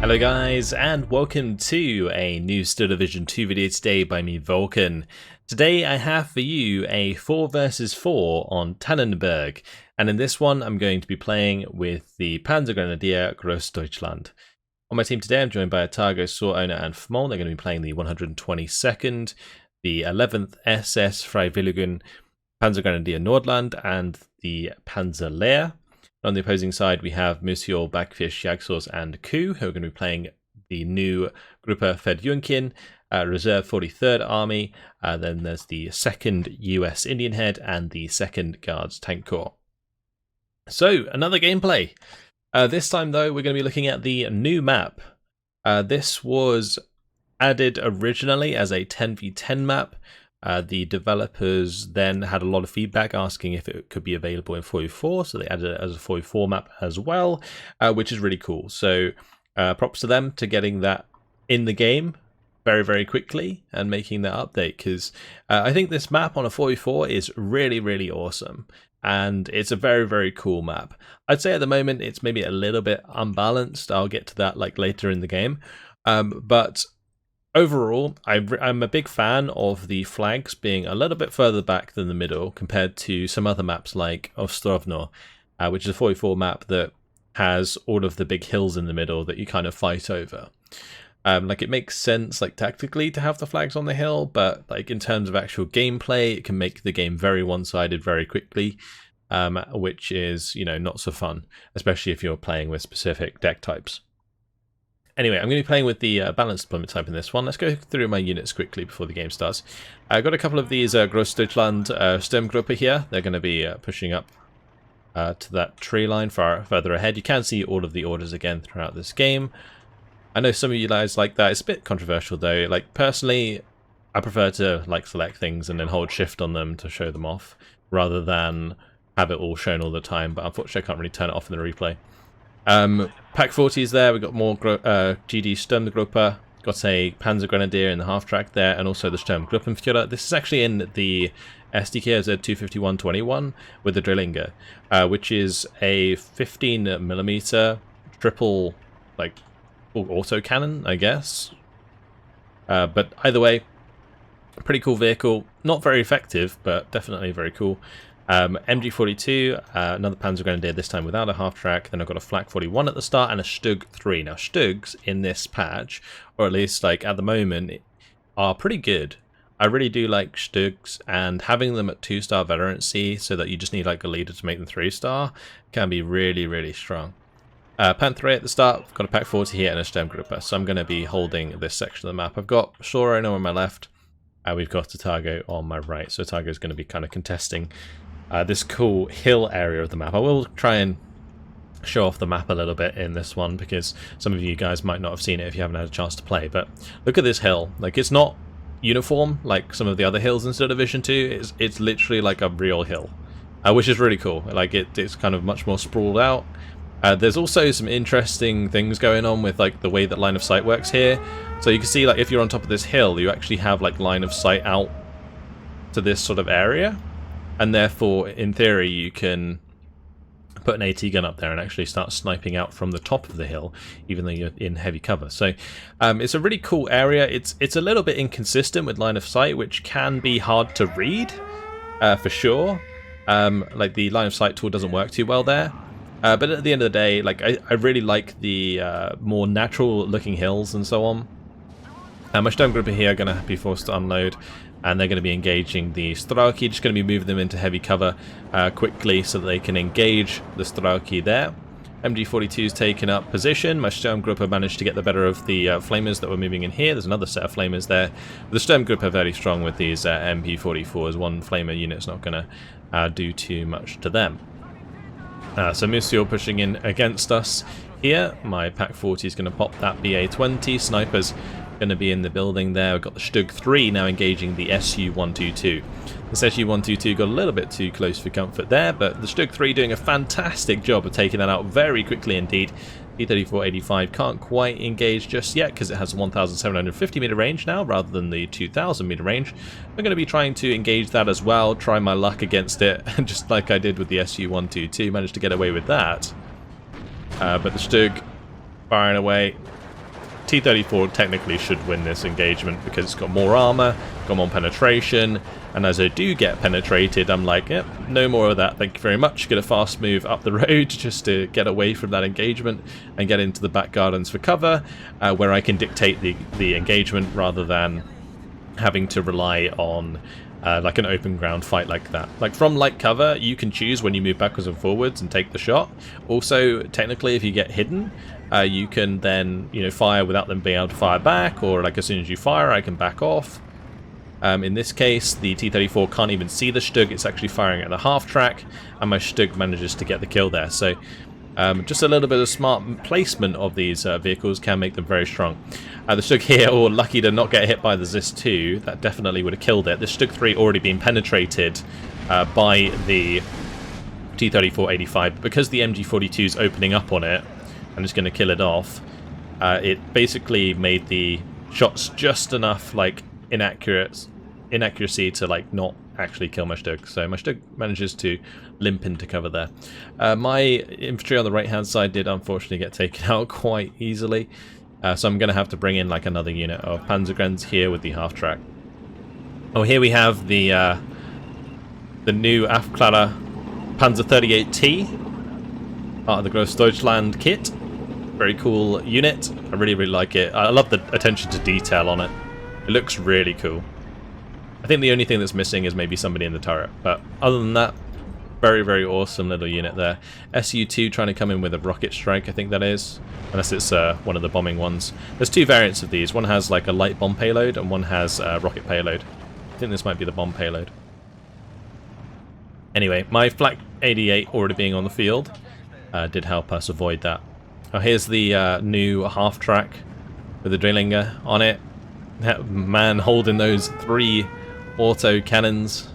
Hello guys, and welcome to a new Still Division 2 video today by me, Vulcan. Today I have for you a 4 versus 4 on Tannenberg, and in this one I'm going to be playing with the Panzergrenadier Grossdeutschland. On my team today I'm joined by Targo, Owner and Fmol. They're going to be playing the 122nd, the 11th SS Freiwilligen Panzergrenadier Nordland, and the Panzerlehr. On the opposing side, we have Monsieur, Backfish, Jagsaws, and Ku, who are going to be playing the new Gruppe Verdjunkin, Reserve 43rd Army. Then there's the 2nd US Indian Head and the 2nd Guards Tank Corps. So, another gameplay. This time, though, we're going to be looking at the new map. This was added originally as a 10v10 map. The developers then had a lot of feedback asking if it could be available in 4v4, so they added it as a 4v4 map as well, which is really cool. So props to them to getting that in the game very, very quickly and making that update, because I think this map on a 4v4 is really, really awesome. And it's a very, very cool map. I'd say at the moment it's maybe a little bit unbalanced. I'll get to that later in the game. But overall, I'm a big fan of the flags being a little bit further back than the middle compared to some other maps like Ostrovno, which is a 4v4 map that has all of the big hills in the middle that you kind of fight over. It makes sense tactically to have the flags on the hill, but in terms of actual gameplay, it can make the game very one-sided very quickly, which is, not so fun, especially if you're playing with specific deck types. Anyway, I'm going to be playing with the balanced deployment type in this one. Let's go through my units quickly before the game starts. I've got a couple of these Grossdeutschland Sturmgruppe here. They're going to be pushing up to that tree line further ahead. You can see all of the orders again throughout this game. I know some of you guys like that. It's a bit controversial though. Personally, I prefer to select things and then hold shift on them to show them off, rather than have it all shown all the time. But unfortunately, I can't really turn it off in the replay. Pack 40 is there. We've got more GD Sturmgruppe, got a Panzergrenadier in the half track there, and also the Sturmgruppenführer. This is actually in the SDK as a 251-21 with the Drillinger, which is a 15mm triple auto cannon, I guess. But either way, pretty cool vehicle. Not very effective, but definitely very cool. MG42, another Panzergrenadier, this time without a half-track. Then I've got a Flak 41 at the start and a Stug 3. Now, Stugs in this patch, or at least at the moment, are pretty good. I really do like Stugs, and having them at 2-star veterancy so that you just need a leader to make them 3-star can be really, really strong. Pan 3 at the start, I've got a Pack 40 here and a Sturmgruppe, so I'm going to be holding this section of the map. I've got Owner on my left, and we've got a Targo on my right, so Targo is going to be kind of contesting this cool hill area of the map. I will try and show off the map a little bit in this one, because some of you guys might not have seen it if you haven't had a chance to play. But look at this hill. It's not uniform like some of the other hills in Still Division 2. It's literally a real hill, which is really cool. It's kind of much more sprawled out. There's also some interesting things going on with the way that line of sight works here. So you can see if you're on top of this hill, you actually have line of sight out to this sort of area. And therefore, in theory, you can put an AT gun up there and actually start sniping out from the top of the hill, even though you're in heavy cover. So it's a really cool area. It's a little bit inconsistent with line of sight, which can be hard to read, for sure. The line of sight tool doesn't work too well there. But at the end of the day, I really like the more natural-looking hills and so on. My Sturmgruppe here are going to be forced to unload, and they're going to be engaging the Strauki, just going to be moving them into heavy cover quickly so that they can engage the Strauki there. MG42's taken up position. My Sturmgruppe managed to get the better of the flamers that were moving in here. There's another set of flamers there. The Sturmgruppe are very strong with these MP44s. One flamer unit's not going to do too much to them. So Monsieur pushing in against us here. My Pack 40 is going to pop that BA-20. Snipers going to be in the building there. We've got the Stug 3 now engaging the SU-122. This SU-122 got a little bit too close for comfort there, but the Stug 3 doing a fantastic job of taking that out very quickly indeed. P-3485 can't quite engage just yet because it has a 1,750 meter range now rather than the 2,000 meter range. I'm going to be trying to engage that as well, try my luck against it, just like I did with the SU-122. Managed to get away with that. But the Stug firing away. T-34 technically should win this engagement because it's got more armor, got more penetration, and as I do get penetrated, I'm like, yep, no more of that, thank you very much. Get a fast move up the road just to get away from that engagement and get into the back gardens for cover, where I can dictate the engagement rather than having to rely on like an open ground fight like that. Like from light cover, you can choose when you move backwards and forwards and take the shot. Also, technically, if you get hidden, you can then, you know, fire without them being able to fire back, or like as soon as you fire, I can back off. In this case, the T-34 can't even see the Stug, it's actually firing at the half track, and my Stug manages to get the kill there. So just a little bit of smart placement of these vehicles can make them very strong. The Stug here, lucky to not get hit by the ZIS-2, that definitely would have killed it. The Stug 3 already been penetrated by the T-34-85, but because the MG-42 is opening up on it, I'm just going to kill it off. It basically made the shots just enough like inaccuracy to like not actually kill my Stug. So my Stug manages to limp into cover there. My infantry on the right hand side did unfortunately get taken out quite easily. So I'm going to have to bring in like another unit of Panzergrenadiers here with the half track. Oh, here we have the new Afklarer Panzer 38T, part of the Grossdeutschland kit. Very cool unit. I really like it. I love the attention to detail on it. It looks really cool. I think the only thing that's missing is maybe somebody in the turret, but other than that, very, very awesome little unit there. Su-2 trying to come in with a rocket strike, I think that is, unless it's one of the bombing ones. There's two variants of these. One has like a light bomb payload, and one has a rocket payload. I think this might be the bomb payload. Anyway, my Flak 88 already being on the field did help us avoid that. Oh, here's the new half track with the Drillinger on it. That man holding those 3 auto cannons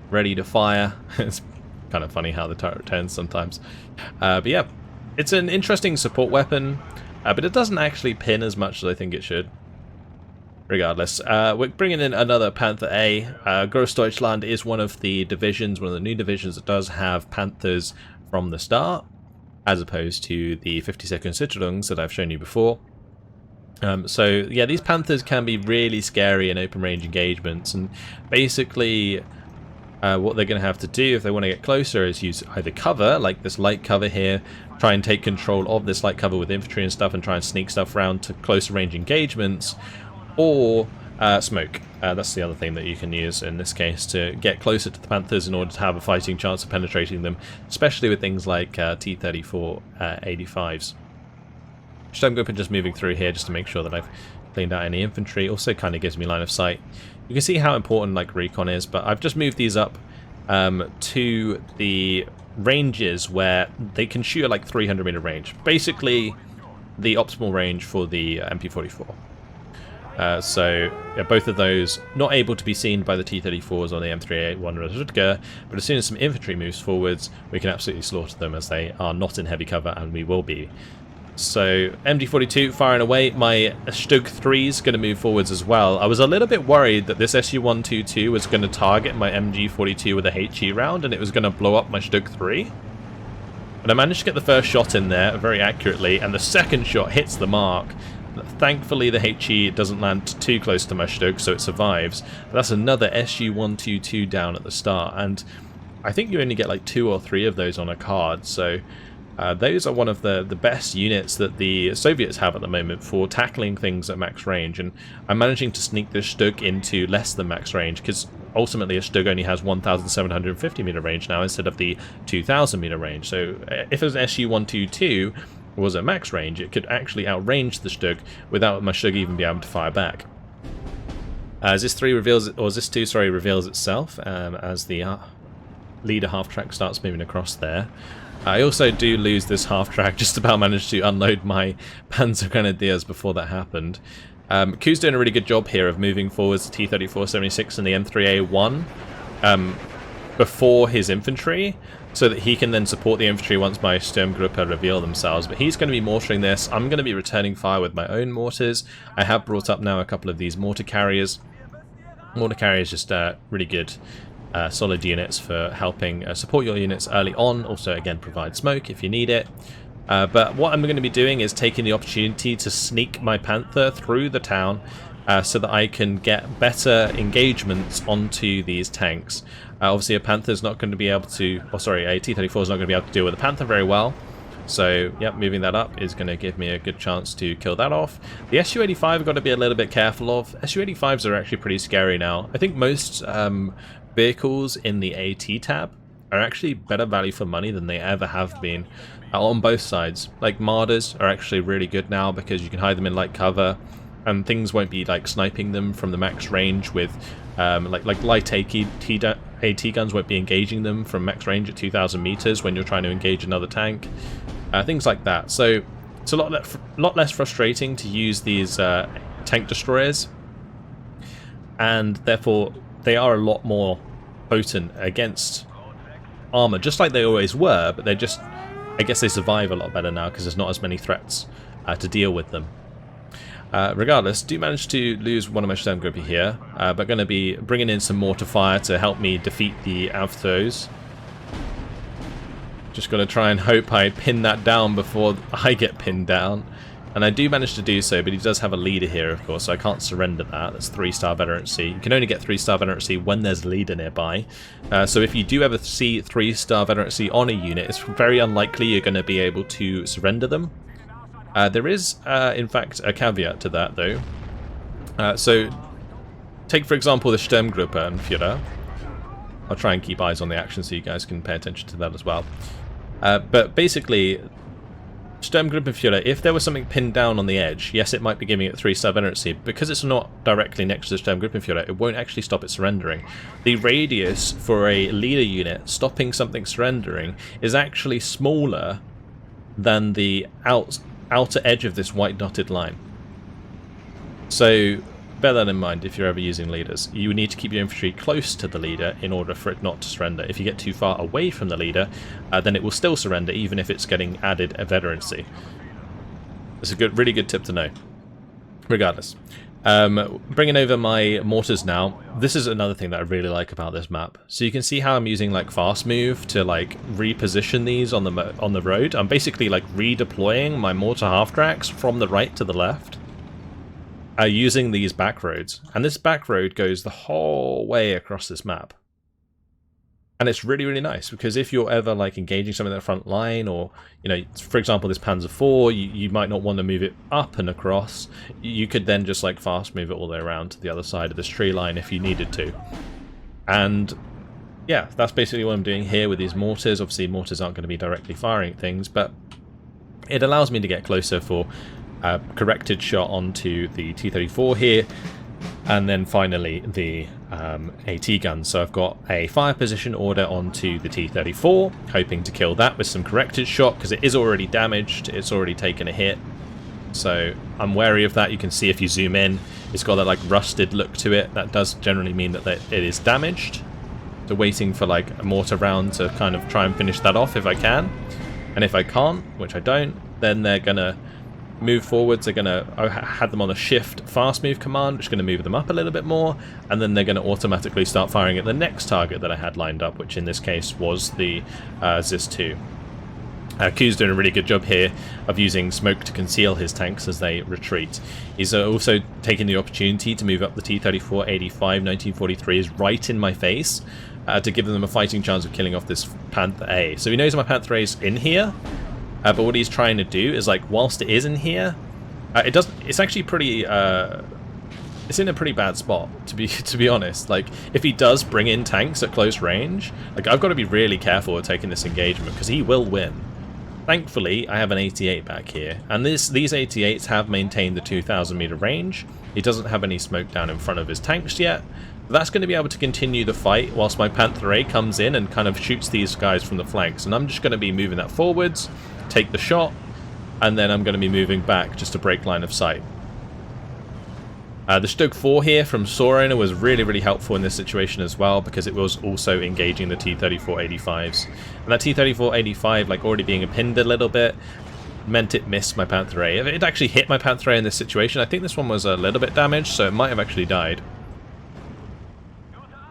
ready to fire. It's kind of funny how the turret turns sometimes. But yeah, it's an interesting support weapon, but it doesn't actually pin as much as I think it should. Regardless, we're bringing in another Panther A. Grossdeutschland is one of the divisions, one of the new divisions that does have Panthers from the start, as opposed to the 52nd Sicherungs that I've shown you before. So yeah, these Panthers can be really scary in open range engagements, and basically what they're going to have to do if they want to get closer is use either cover, like this light cover here, try and take control of this light cover with infantry and stuff and try and sneak stuff around to closer range engagements, or smoke. That's the other thing that you can use in this case to get closer to the Panthers in order to have a fighting chance of penetrating them, especially with things like T-34 85s. So I'm going to be just moving through here just to make sure that I've cleaned out any infantry. Also kind of gives me line of sight. You can see how important like recon is, but I've just moved these up to the ranges where they can shoot at like 300 meter range. Basically the optimal range for the MP44. So yeah, both of those not able to be seen by the T-34s or the M3A1 Rutger, but as soon as some infantry moves forwards, we can absolutely slaughter them as they are not in heavy cover, and we will be. So MG42 firing away. My Stug 3 is going to move forwards as well. I was a little bit worried that this Su-122 was going to target my MG42 with a HE round and it was going to blow up my Stug 3. But I managed to get the first shot in there very accurately, and the second shot hits the mark. Thankfully the HE doesn't land too close to my Stug, so it survives. But that's another Su-122 down at the start, and I think you only get like 2 or 3 of those on a card, so those are one of the best units that the Soviets have at the moment for tackling things at max range, and I'm managing to sneak this Stug into less than max range, because ultimately a Stug only has 1,750 meter range now instead of the 2,000 meter range. So if it was an Su-122 was at max range, it could actually outrange the Stug without my Stug even being able to fire back. ZIS-3 reveals, or ZIS-2, sorry, reveals itself as the leader half track starts moving across there. I also do lose this half track, just about managed to unload my Panzergrenadiers before that happened. Ku's doing a really good job here of moving forwards the T-34-76 and the M3A1 before his infantry, so that he can then support the infantry once my Sturmgruppe reveal themselves. But he's going to be mortaring this. I'm going to be returning fire with my own mortars. I have brought up now a couple of these mortar carriers. Mortar carriers just really good solid units for helping support your units early on. Also, again, provide smoke if you need it. But what I'm going to be doing is taking the opportunity to sneak my Panther through the town so that I can get better engagements onto these tanks. Obviously a Panther's not going to be able to, a T-34 is not going to be able to deal with a Panther very well. So, yep, moving that up is going to give me a good chance to kill that off. The Su-85 I've got to be a little bit careful of. Su-85s are actually pretty scary now. I think most vehicles in the AT tab are actually better value for money than they ever have been on both sides. Like Marder's are actually really good now because you can hide them in light cover and things won't be like sniping them from the max range with like light AT guns won't be engaging them from max range at 2,000 meters when you're trying to engage another tank. Things like that. So it's a lot less frustrating to use these tank destroyers, and therefore they are a lot more potent against armor, just like they always were, but they're just, I guess they survive a lot better now because there's not as many threats to deal with them. Regardless, do manage to lose one of my Sturmgruppe here, but going to be bringing in some mortar fire to help me defeat the Avthos. Just got to try and hope I pin that down before I get pinned down. And I do manage to do so, but he does have a leader here, of course, so I can't surrender that. That's 3-star veterancy. You can only get 3-star veterancy when there's a leader nearby. So if you do ever see 3-star veterancy on a unit, it's very unlikely you're going to be able to surrender them. There is, in fact, a caveat to that, though. So, take, for example, the Sturmgruppe and Führer. I'll try and keep eyes on the action so you guys can pay attention to that as well. But basically, Sturmgruppe and Führer, if there was something pinned down on the edge, yes, it might be giving it 3-star veterancy. Because it's not directly next to the Sturmgruppe and Führer, it won't actually stop it surrendering. The radius for a leader unit stopping something surrendering is actually smaller than the outer edge of this white dotted line. So bear that in mind if you're ever using leaders. You need to keep your infantry close to the leader in order for it not to surrender. If you get too far away from the leader, then it will still surrender even if it's getting added a veterancy. It's a really good tip to know. Regardless. Bringing over my mortars now. This is another thing that I really like about this map. So you can see how I'm using like fast move to like reposition these on the road. I'm basically like redeploying my mortar half tracks from the right to the left, using these back roads. And this back road goes the whole way across this map. And it's really, really nice because if you're ever like engaging something in the front line, or, you know, for example, this Panzer IV, you might not want to move it up and across. You could then just like fast move it all the way around to the other side of this tree line if you needed to. And yeah, that's basically what I'm doing here with these mortars. Obviously, mortars aren't going to be directly firing at things, but it allows me to get closer for a corrected shot onto the T-34 here. And then finally the AT gun. So I've got a fire position order onto the T-34, hoping to kill that with some corrected shot because it is already damaged, it's already taken a hit. So I'm wary of that. You can see if you zoom in, it's got that like rusted look to it. That does generally mean that it is damaged. So waiting for like a mortar round to kind of try and finish that off if I can. And if I can't, which I don't, then they're going to move forwards. They're going to have them on a shift fast move command, which is going to move them up a little bit more, and then they're going to automatically start firing at the next target that I had lined up, which in this case was the ZIS-2. Q's doing a really good job here of using smoke to conceal his tanks as they retreat. He's also taking the opportunity to move up the T-34-85 1943s right in my face to give them a fighting chance of killing off this Panther A. So he knows my Panther A is in here. But what he's trying to do is, like, whilst it is in here, it's actually pretty, it's in a pretty bad spot, to be honest. Like, if he does bring in tanks at close range, like, I've got to be really careful with taking this engagement, because he will win. Thankfully, I have an 88 back here, and these 88s have maintained the 2,000 meter range. He doesn't have any smoke down in front of his tanks yet. That's going to be able to continue the fight whilst my Panther A comes in and kind of shoots these guys from the flanks, and I'm just going to be moving that forwards, take the shot, and then I'm going to be moving back just to break line of sight. The Stug 4 here from Sorona was really, really helpful in this situation as well, because it was also engaging the T-34-85s. And that T-34-85, like, already being pinned a little bit, meant it missed my Panther A. If it actually hit my Panther A in this situation, I think this one was a little bit damaged, so it might have actually died.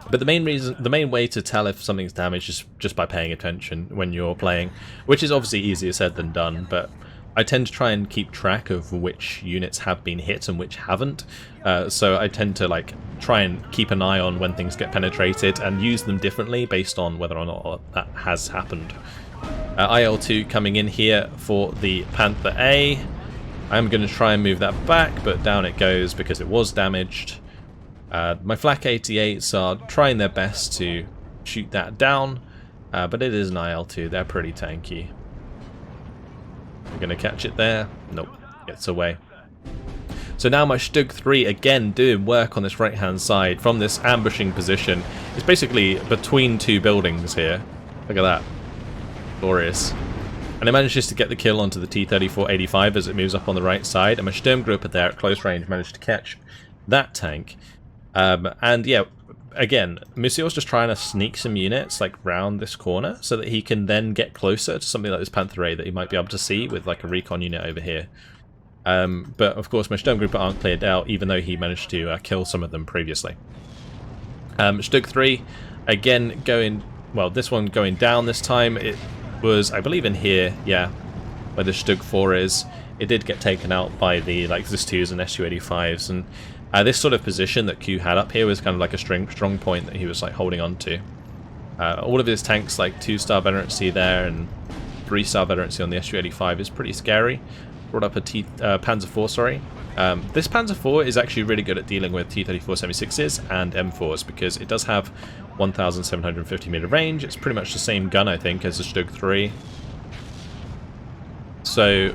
But the main way to tell if something's damaged is just by paying attention when you're playing, which is obviously easier said than done, but I tend to try and keep track of which units have been hit and which haven't, so I tend to like try and keep an eye on when things get penetrated and use them differently based on whether or not that has happened. IL-2 coming in here for the Panther A. I'm going to try and move that back, but down it goes because it was damaged. My Flak 88s are trying their best to shoot that down, but it is an IL-2, they're pretty tanky. We're going to catch it there. Nope, gets away. So now my Stug 3 again doing work on this right hand side from this ambushing position. It's basically between two buildings here. Look at that. Glorious. And it manages to get the kill onto the T-34-85 as it moves up on the right side, and my Sturmgruppe there at close range managed to catch that tank. And yeah, again, Musie's just trying to sneak some units like round this corner so that he can then get closer to something like this Panther A that he might be able to see with like a recon unit over here. But of course my Sturmgruppe aren't cleared out, even though he managed to kill some of them previously. Stug 3 again going, well, this one going down this time. It was, I believe, in here, yeah, where the Stug 4 is. It did get taken out by the like ZIS-2s and Su-85s, and this sort of position that Q had up here was kind of like a strong point that he was like holding on to. All of his tanks, like 2-star veterancy there and 3-star veterancy on the Su-85 is pretty scary. Brought up a Panzer 4, sorry. This Panzer 4 is actually really good at dealing with T-34-76s and M4s because it does have 1,750 meter range. It's pretty much the same gun, I think, as the Stug 3. So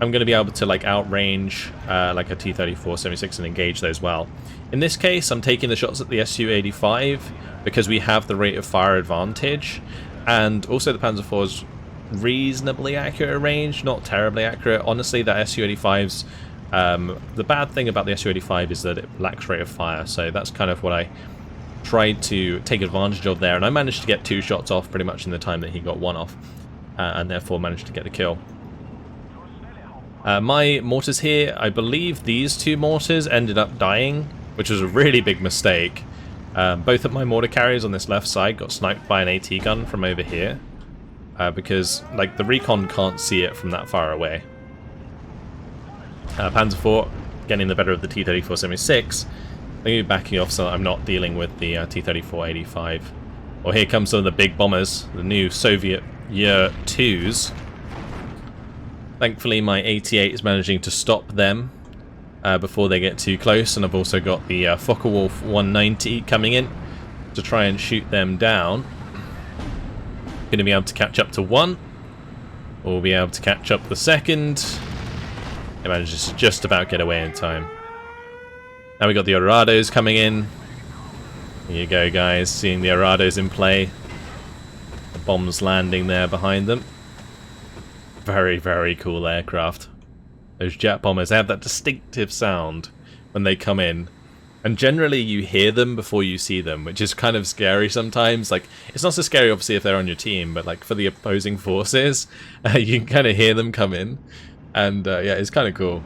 I'm going to be able to like outrange like a T-34-76 and engage those well. In this case, I'm taking the shots at the Su-85 because we have the rate of fire advantage, and also the Panzer IV's reasonably accurate range, not terribly accurate. Honestly, that Su-85's the bad thing about the Su-85 is that it lacks rate of fire, so that's kind of what I tried to take advantage of there, and I managed to get 2 shots off pretty much in the time that he got 1 off, and therefore managed to get the kill. My mortars here, I believe these 2 mortars ended up dying, which was a really big mistake. Both of my mortar carriers on this left side got sniped by an AT gun from over here, because like the recon can't see it from that far away. Panzer IV getting the better of the T-34-76. Let me be backing off so that I'm not dealing with the T-34-85. Well, here comes some of the big bombers, the new Soviet Year 2s. Thankfully, my 88 is managing to stop them before they get too close, and I've also got the Focke-Wulf 190 coming in to try and shoot them down. Going to be able to catch up to 1. We'll be able to catch up the second. It manages to just about get away in time. Now we got the Arados coming in. Here you go, guys, seeing the Arados in play. The bombs landing there behind them. Very, very cool aircraft. Those jet bombers, they have that distinctive sound when they come in. And generally you hear them before you see them, which is kind of scary sometimes. Like, it's not so scary obviously if they're on your team, but like for the opposing forces, you can kind of hear them come in. And yeah, it's kind of cool.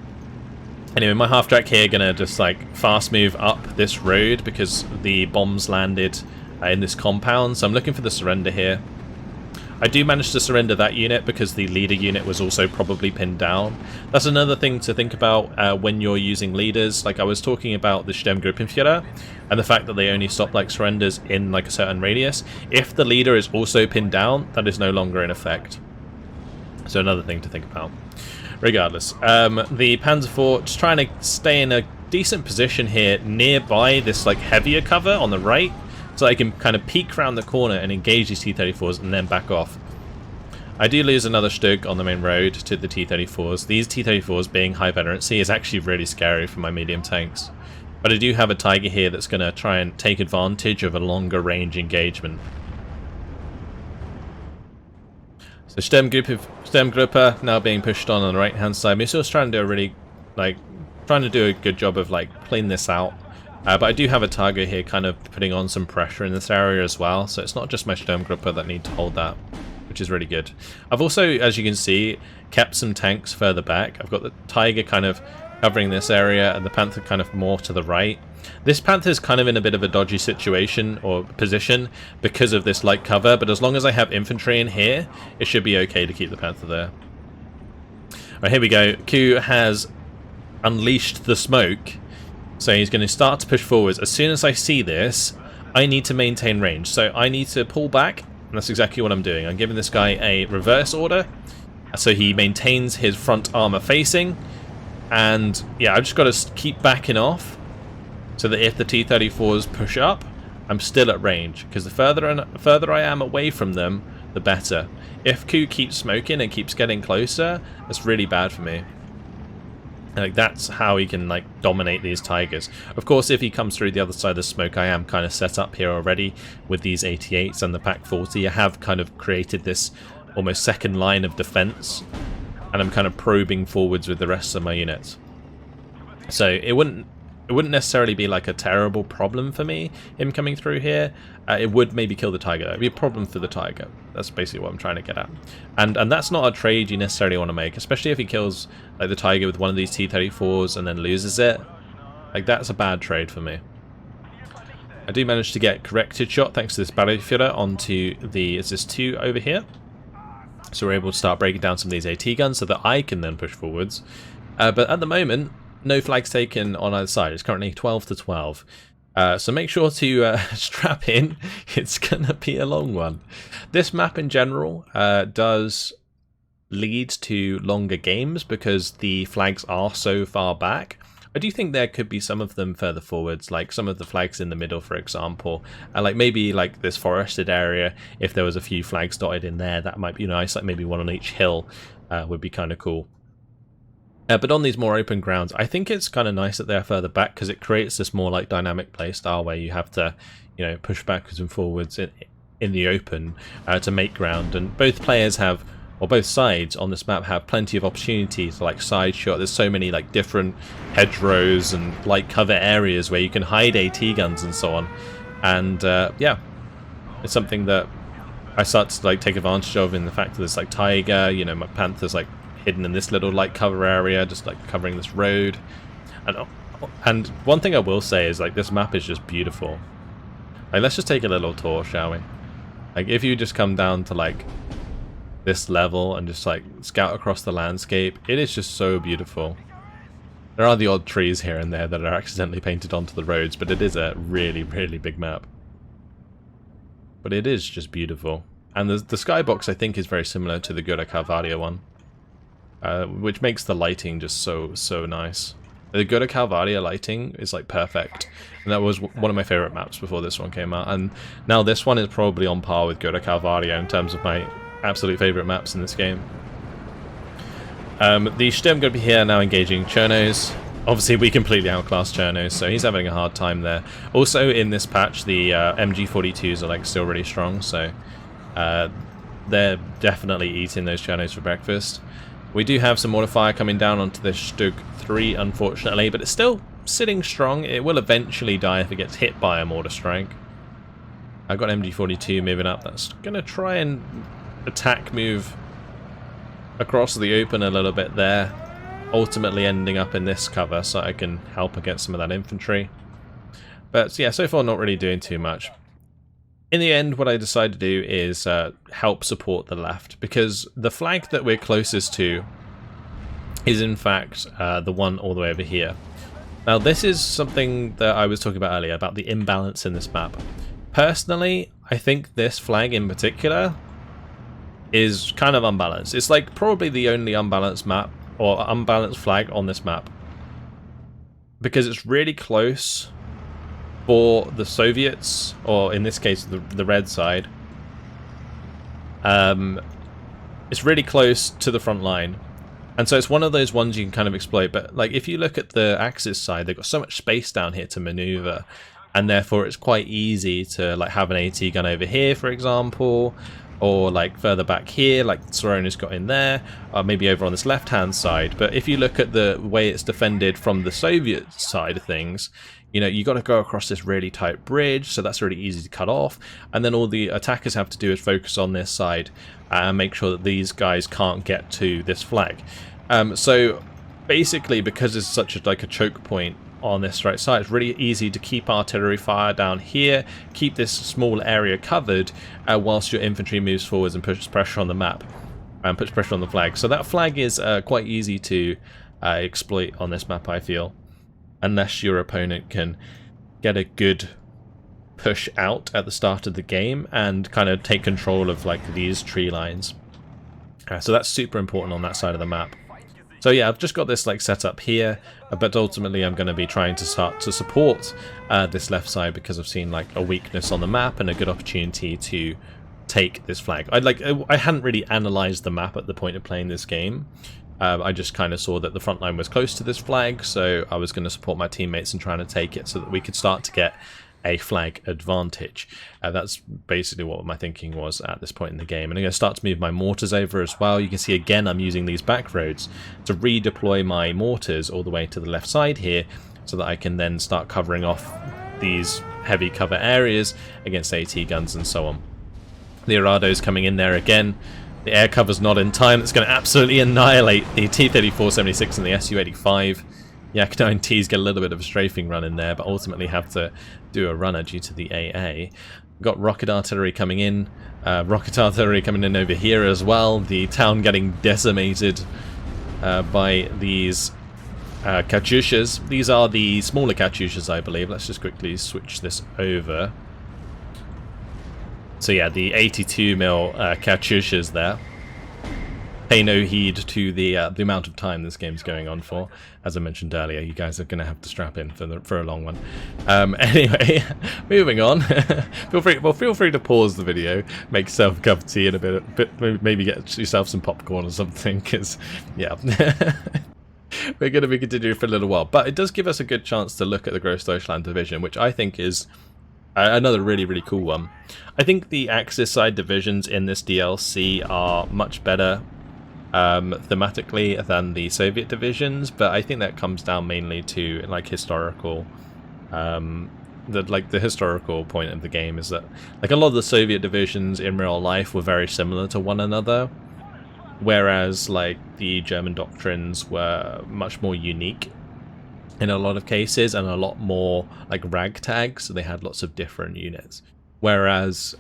Anyway, my half-track here gonna just like fast move up this road because the bombs landed in this compound. So I'm looking for the surrender here. I do manage to surrender that unit because the leader unit was also probably pinned down. That's another thing to think about when you're using leaders. Like I was talking about the Sturmgruppenführer and the fact that they only stop like surrenders in like a certain radius. If the leader is also pinned down, that is no longer in effect. So another thing to think about. Regardless, the Panzer IV just trying to stay in a decent position here nearby this like heavier cover on the right, so I can kind of peek around the corner and engage these T-34s and then back off. I do lose another Stug on the main road to the T-34s. These T-34s being high veterancy is actually really scary for my medium tanks. But I do have a Tiger here that's going to try and take advantage of a longer range engagement. So Sturmgruppe now being pushed on the right hand side. Musie's trying to do a really, trying to do a good job of playing this out. But I do have a Tiger here kind of putting on some pressure in this area as well, so it's not just my Sturmgruppe that need to hold that, which is really good. I've also, as you can see, kept some tanks further back. I've got the Tiger kind of covering this area, and the Panther kind of more to the right. This Panther's kind of in a bit of a dodgy situation or position because of this light cover, but as long as I have infantry in here, it should be okay to keep the Panther there. Alright, here we go. Q has unleashed the smoke, so he's going to start to push forwards. As soon as I see this, I need to maintain range, so I need to pull back, and that's exactly what I'm doing. I'm giving this guy a reverse order, so he maintains his front armor facing, and yeah, I've just got to keep backing off, so that if the T-34s push up, I'm still at range, because the further I am away from them, the better. If Q keeps smoking and keeps getting closer, that's really bad for me. Like, that's how he can, like, dominate these Tigers. Of course, if he comes through the other side of the smoke, I am kind of set up here already with these 88s and the Pak-40. I have kind of created this almost second line of defense, and I'm kind of probing forwards with the rest of my units. So it wouldn't necessarily be like a terrible problem for me, him coming through here. It would maybe kill the Tiger. It would be a problem for the Tiger. That's basically what I'm trying to get at. And that's not a trade you necessarily want to make, especially if he kills like the Tiger with one of these T-34s and then loses it. Like, that's a bad trade for me. I do manage to get corrected shot thanks to this Battleführer onto the SS2 over here. So we're able to start breaking down some of these AT guns so that I can then push forwards. But at the moment, no flags taken on either side. It's currently 12 to 12. So make sure to strap in. It's going to be a long one. This map in general does lead to longer games because the flags are so far back. I do think there could be some of them further forwards, like some of the flags in the middle, for example. And like maybe like this forested area, if there was a few flags dotted in there, that might be nice. Like maybe one on each hill would be kind of cool. But on these more open grounds, I think it's kind of nice that they're further back because it creates this more like dynamic play style where you have to, you know, push backwards and forwards in the open to make ground. And both players have, or both sides on this map have plenty of opportunities to like side shot. There's so many like different hedgerows and light cover areas where you can hide AT guns and so on. And yeah, it's something that I start to like take advantage of in the fact that there's like Tiger, you know, my Panther's like hidden in this little light cover area, just like covering this road. And one thing I will say is like this map is just beautiful. Like, let's just take a little tour, shall we? Like, if you just come down to like this level and just like scout across the landscape, it is just so beautiful. There are the odd trees here and there that are accidentally painted onto the roads, but it is a really, really big map. But it is just beautiful. And the skybox I think is very similar to the Góra Calvária one. Which makes the lighting just so nice. The Góra Calvária lighting is like perfect, and that was one of my favorite maps before this one came out. And now this one is probably on par with Góra Calvária in terms of my absolute favorite maps in this game. The Sturm going to be here now engaging Chernos. Obviously, we completely outclassed Chernos, so he's having a hard time there. Also, in this patch, the MG42s are like still really strong, so they're definitely eating those Chernos for breakfast. We do have some mortar fire coming down onto this Stug 3, unfortunately, but it's still sitting strong. It will eventually die if it gets hit by a mortar strike. I've got MG42 moving up. That's going to try and attack move across the open a little bit there, ultimately ending up in this cover so I can help against some of that infantry. But yeah, so far not really doing too much. In the end, what I decided to do is help support the left, because the flag that we're closest to is in fact the one all the way over here. Now this is something that I was talking about earlier, about the imbalance in this map. Personally, I think this flag in particular is kind of unbalanced. It's like probably the only unbalanced map, or unbalanced flag on this map. Because it's really close for the Soviets, or in this case the red side. It's really close to the front line, and so it's one of those ones you can kind of exploit. But like, if you look at the Axis side, they've got so much space down here to maneuver, and therefore it's quite easy to like have an AT gun over here, for example, or like further back here, like Sorona's got in there, or maybe over on this left hand side. But if you look at the way it's defended from the Soviet side of things, you know, you got to go across this really tight bridge, so that's really easy to cut off. And then all the attackers have to do is focus on this side and make sure that these guys can't get to this flag. So basically, because it's such a, like a choke point on this right side, it's really easy to keep artillery fire down here, keep this small area covered, whilst your infantry moves forwards and pushes pressure on the map and puts pressure on the flag. So that flag is quite easy to exploit on this map, I feel, unless your opponent can get a good push out at the start of the game and kind of take control of like these tree lines. So that's super important on that side of the map. So yeah, I've just got this like set up here, but ultimately I'm going to be trying to start to support this left side because I've seen like a weakness on the map and a good opportunity to take this flag. I hadn't really analysed the map at the point of playing this game. I just kind of saw that the front line was close to this flag, so I was going to support my teammates in trying to take it so that we could start to get a flag advantage. That's basically what my thinking was at this point in the game. And I'm going to start to move my mortars over as well. You can see again I'm using these back roads to redeploy my mortars all the way to the left side here so that I can then start covering off these heavy cover areas against AT guns and so on. The Arado's coming in there again. The air cover's not in time. It's going to absolutely annihilate the T-34-76 and the Su-85. Yak 9Ts get a little bit of a strafing run in there, but ultimately have to do a runner due to the AA. We've got rocket artillery coming in. Rocket artillery coming in over here as well. The town getting decimated by these Katyushas. These are the smaller Katyushas, I believe. Let's just quickly switch this over. So yeah, the 82mm Katyushas there. Pay no heed to the amount of time this game's going on for. As I mentioned earlier, you guys are going to have to strap in for a long one. Anyway, moving on. feel free to pause the video, make yourself a cup of tea, and a bit maybe get yourself some popcorn or something. Because yeah, we're going to be continuing for a little while. But it does give us a good chance to look at the Grossdeutschland division, which I think is another really cool one. I think the Axis side divisions in this DLC are much better thematically than the Soviet divisions, but I think that comes down mainly to like historical the historical point of the game is that like a lot of the Soviet divisions in real life were very similar to one another, whereas like the German doctrines were much more unique in a lot of cases and a lot more like ragtag, so they had lots of different units. Whereas,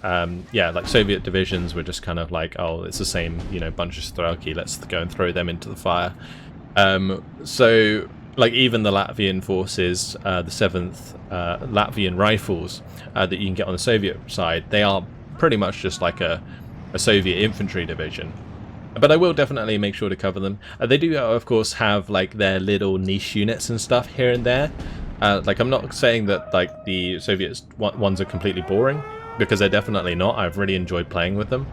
yeah, like Soviet divisions were just kind of like, oh, it's the same, you know, bunch of strelki, let's go and throw them into the fire. So, like, even the Latvian forces, the 7th Latvian rifles that you can get on the Soviet side, they are pretty much just like a Soviet infantry division. But I will definitely make sure to cover them. They do, of course, have, like, their little niche units and stuff here and there. Like, I'm not saying that like the Soviet ones are completely boring, because they're definitely not. I've really enjoyed playing with them.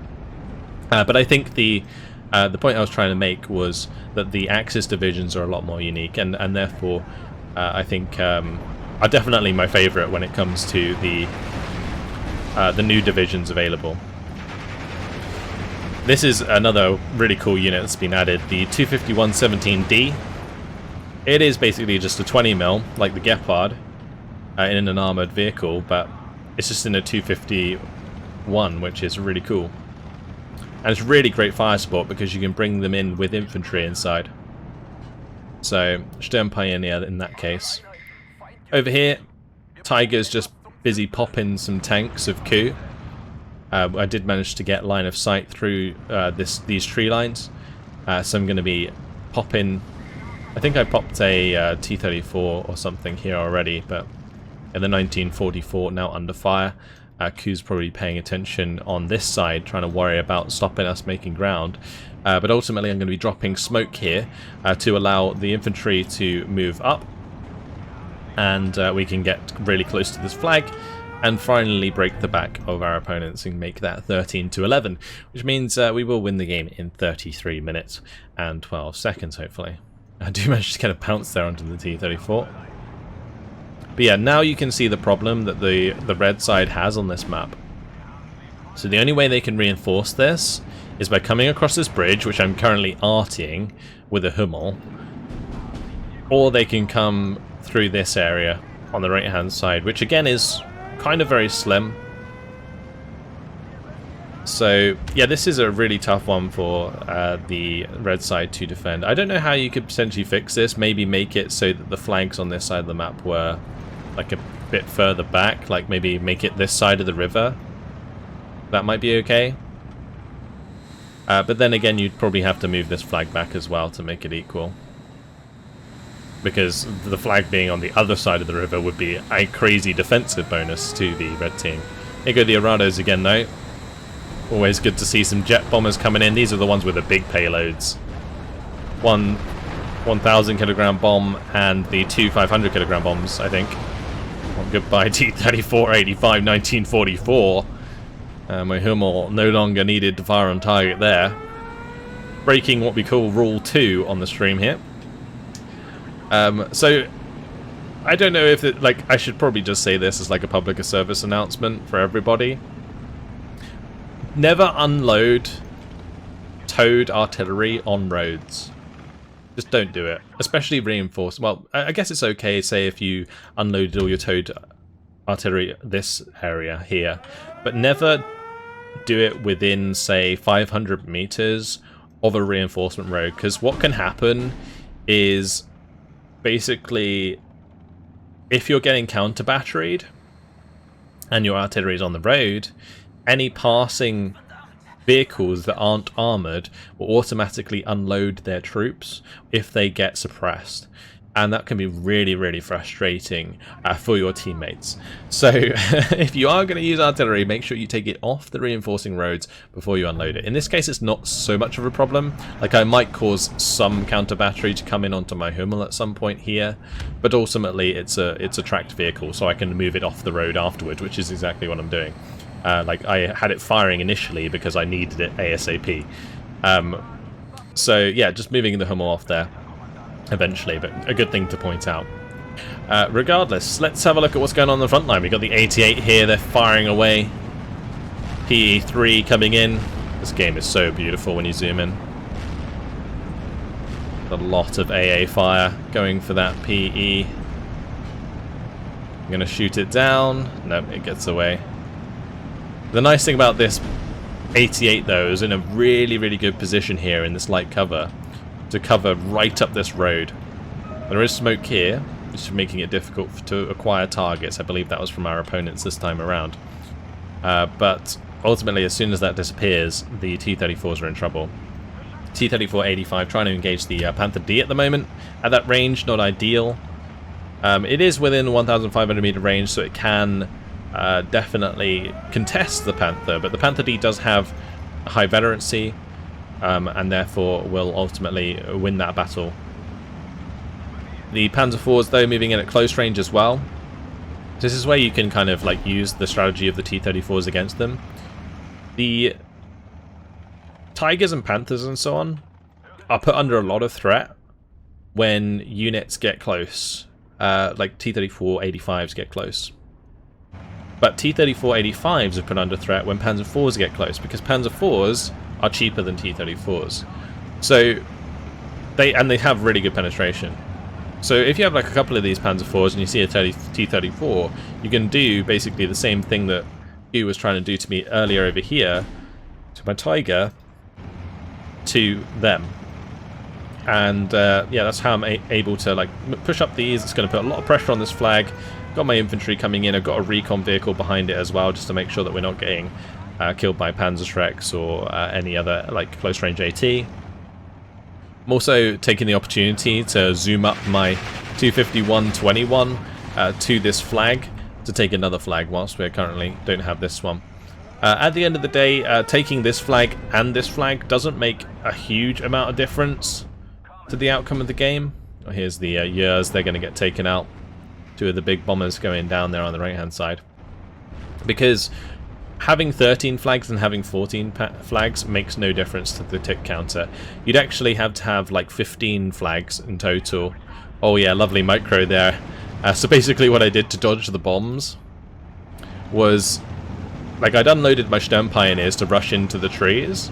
But I think the point I was trying to make was that the Axis divisions are a lot more unique, and therefore I think are definitely my favourite when it comes to the new divisions available. This is another really cool unit that's been added, the 251-17D. It is basically just a 20mm, like the Gepard, in an armoured vehicle, but it's just in a 251, which is really cool. And it's really great fire support because you can bring them in with infantry inside. So, Sturm Pioneer in that case. Over here, Tiger's just busy popping some tanks of coup. I did manage to get line of sight through these tree lines, so I'm going to be popping. I think I popped a T-34 or something here already, but in the 1944 now under fire. Q's probably paying attention on this side, trying to worry about stopping us making ground. But ultimately I'm going to be dropping smoke here to allow the infantry to move up, and we can get really close to this flag and finally break the back of our opponents and make that 13-11, which means we will win the game in 33 minutes and 12 seconds, hopefully. I do manage to get a bounce there onto the T-34. But yeah, now you can see the problem that the red side has on this map. So the only way they can reinforce this is by coming across this bridge, which I'm currently artying with a Hummel, or they can come through this area on the right hand side, which again is kind of very slim. So yeah, this is a really tough one for the red side to defend. I don't know how you could potentially fix this. Maybe make it so that the flags on this side of the map were like a bit further back. Like maybe make it this side of the river. That might be okay. But then again, you'd probably have to move this flag back as well to make it equal. Because the flag being on the other side of the river would be a crazy defensive bonus to the red team. Here go the Arados again though. Always good to see some jet bombers coming in. These are the ones with the big payloads. One 1,000 kilogram bomb and the two 500 kilogram bombs, I think. Well, goodbye T-34 85 1944. My Hummel no longer needed to fire on target there. Breaking what we call Rule 2 on the stream here. So I don't know if it, like, I should probably just say this as like a public service announcement for everybody. Never unload towed artillery on roads. Just don't do it. Especially reinforced. Well, I guess it's okay, say, if you unloaded all your towed artillery this area here. But never do it within, say, 500 meters of a reinforcement road. Because what can happen is, basically, if you're getting counter-batteried and your artillery is on the road, any passing vehicles that aren't armoured will automatically unload their troops if they get suppressed. And that can be really, really frustrating for your teammates. So if you are going to use artillery, make sure you take it off the reinforcing roads before you unload it. In this case, it's not so much of a problem. Like, I might cause some counter battery to come in onto my Hummel at some point here, but ultimately it's a tracked vehicle, so I can move it off the road afterwards, which is exactly what I'm doing. Like, I had it firing initially because I needed it ASAP. So yeah, just moving the Hummel off there eventually, but a good thing to point out. Regardless, let's have a look at what's going on the front line. We've got the 88 here, they're firing away. PE3 coming in. This game is so beautiful when you zoom in. A lot of AA fire going for that PE. I'm going to shoot it down. Nope, it gets away. The nice thing about this 88 though is in a really, really good position here in this light cover to cover right up this road. There is smoke here, which is making it difficult to acquire targets. I believe that was from our opponents this time around. But ultimately, as soon as that disappears, the T-34s are in trouble. T-34 85 trying to engage the Panther D at the moment. At that range, not ideal. It is within 1,500 meter range, so it can definitely contest the Panther, but the Panther D does have a high veterancy, and therefore will ultimately win that battle. The Panzer IVs, though, moving in at close range as well. This is where you can kind of like use the strategy of the T-34s against them. The Tigers and Panthers and so on are put under a lot of threat when units get close, like T-34 85s get close. But T-34 85s are put under threat when Panzer IVs get close, because Panzer IVs are cheaper than T-34s. So they have really good penetration. So if you have like a couple of these Panzer IVs and you see a T-34, you can do basically the same thing that Hugh was trying to do to me earlier over here, to my Tiger, to them. And yeah, that's how I'm able to like push up these. It's going to put a lot of pressure on this flag. Got my infantry coming in. I've got a recon vehicle behind it as well, just to make sure that we're not getting killed by Panzerschrecks or any other like close range AT. I'm also taking the opportunity to zoom up my 251-21 to this flag to take another flag whilst we currently don't have this one. At the end of the day, taking this flag and this flag doesn't make a huge amount of difference to the outcome of the game. Oh, here's the Yers, they're going to get taken out. Two of the big bombers going down there on the right hand side. Because having 13 flags and having 14 flags makes no difference to the tick counter. You'd actually have to have like 15 flags in total. Oh yeah, lovely micro there. So basically what I did to dodge the bombs was, like, I'd unloaded my Stern Pioneers to rush into the trees,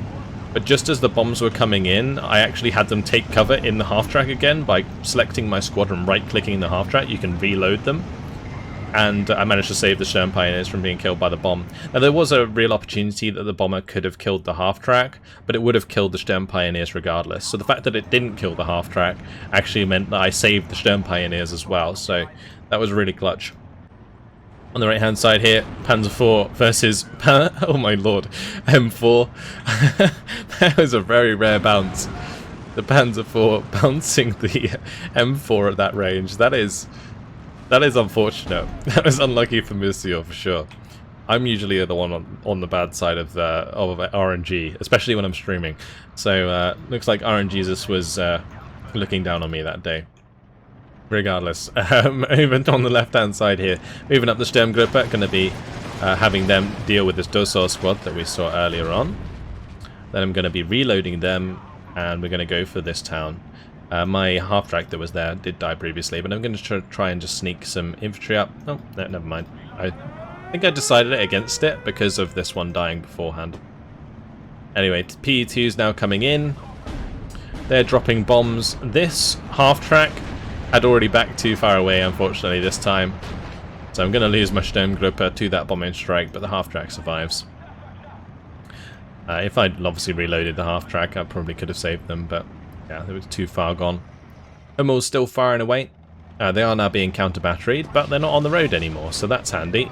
but just as the bombs were coming in, I actually had them take cover in the half-track again by selecting my squadron, right-clicking the half-track. You can reload them. and I managed to save the Sturm Pioneers from being killed by the bomb. Now there was a real opportunity that the bomber could have killed the half-track, but it would have killed the Sturm Pioneers regardless. So the fact that it didn't kill the half-track actually meant that I saved the Sturm Pioneers as well, so that was really clutch. On the right hand side here, Panzer IV versus, oh my lord, M4. That was a very rare bounce. The Panzer IV bouncing the M4 at that range. That is unfortunate. That was unlucky for Monsieur for sure. I'm usually the one on the bad side of RNG, especially when I'm streaming. So looks like RNGesus was looking down on me that day. Regardless, even on the left-hand side here, moving up the Sturmgruppe, going to be having them deal with this Dosor squad that we saw earlier on. Then I'm going to be reloading them, and we're going to go for this town. My half-track that was there did die previously, but I'm going to try and just sneak some infantry up. Oh, no, never mind. I think I decided against it because of this one dying beforehand. Anyway, PE2 is now coming in. They're dropping bombs. This half-track had already backed too far away, unfortunately, this time. So I'm going to lose my Sturmgruppe to that bombing strike, but the half-track survives. If I'd obviously reloaded the half-track, I probably could have saved them, but yeah, they were too far gone. Hummel's still firing away. They are now being counter-batteried, but they're not on the road anymore, so that's handy.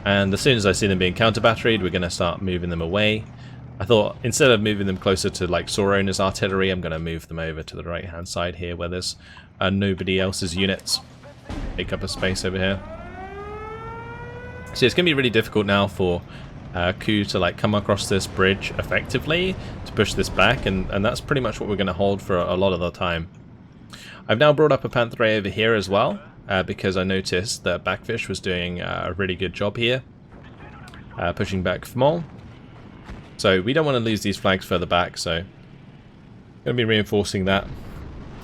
And as soon as I see them being counter-batteried, we're going to start moving them away. I thought, instead of moving them closer to like Saurona's artillery, I'm going to move them over to the right-hand side here, where there's nobody else's units. Take up a space over here. So it's going to be really difficult now for Coup to like come across this bridge effectively to push this back, and that's pretty much what we're going to hold for a lot of the time. I've now brought up a Panther over here as well, because I noticed that Backfish was doing a really good job here, pushing back Fmol. So we don't want to lose these flags further back, so going to be reinforcing that.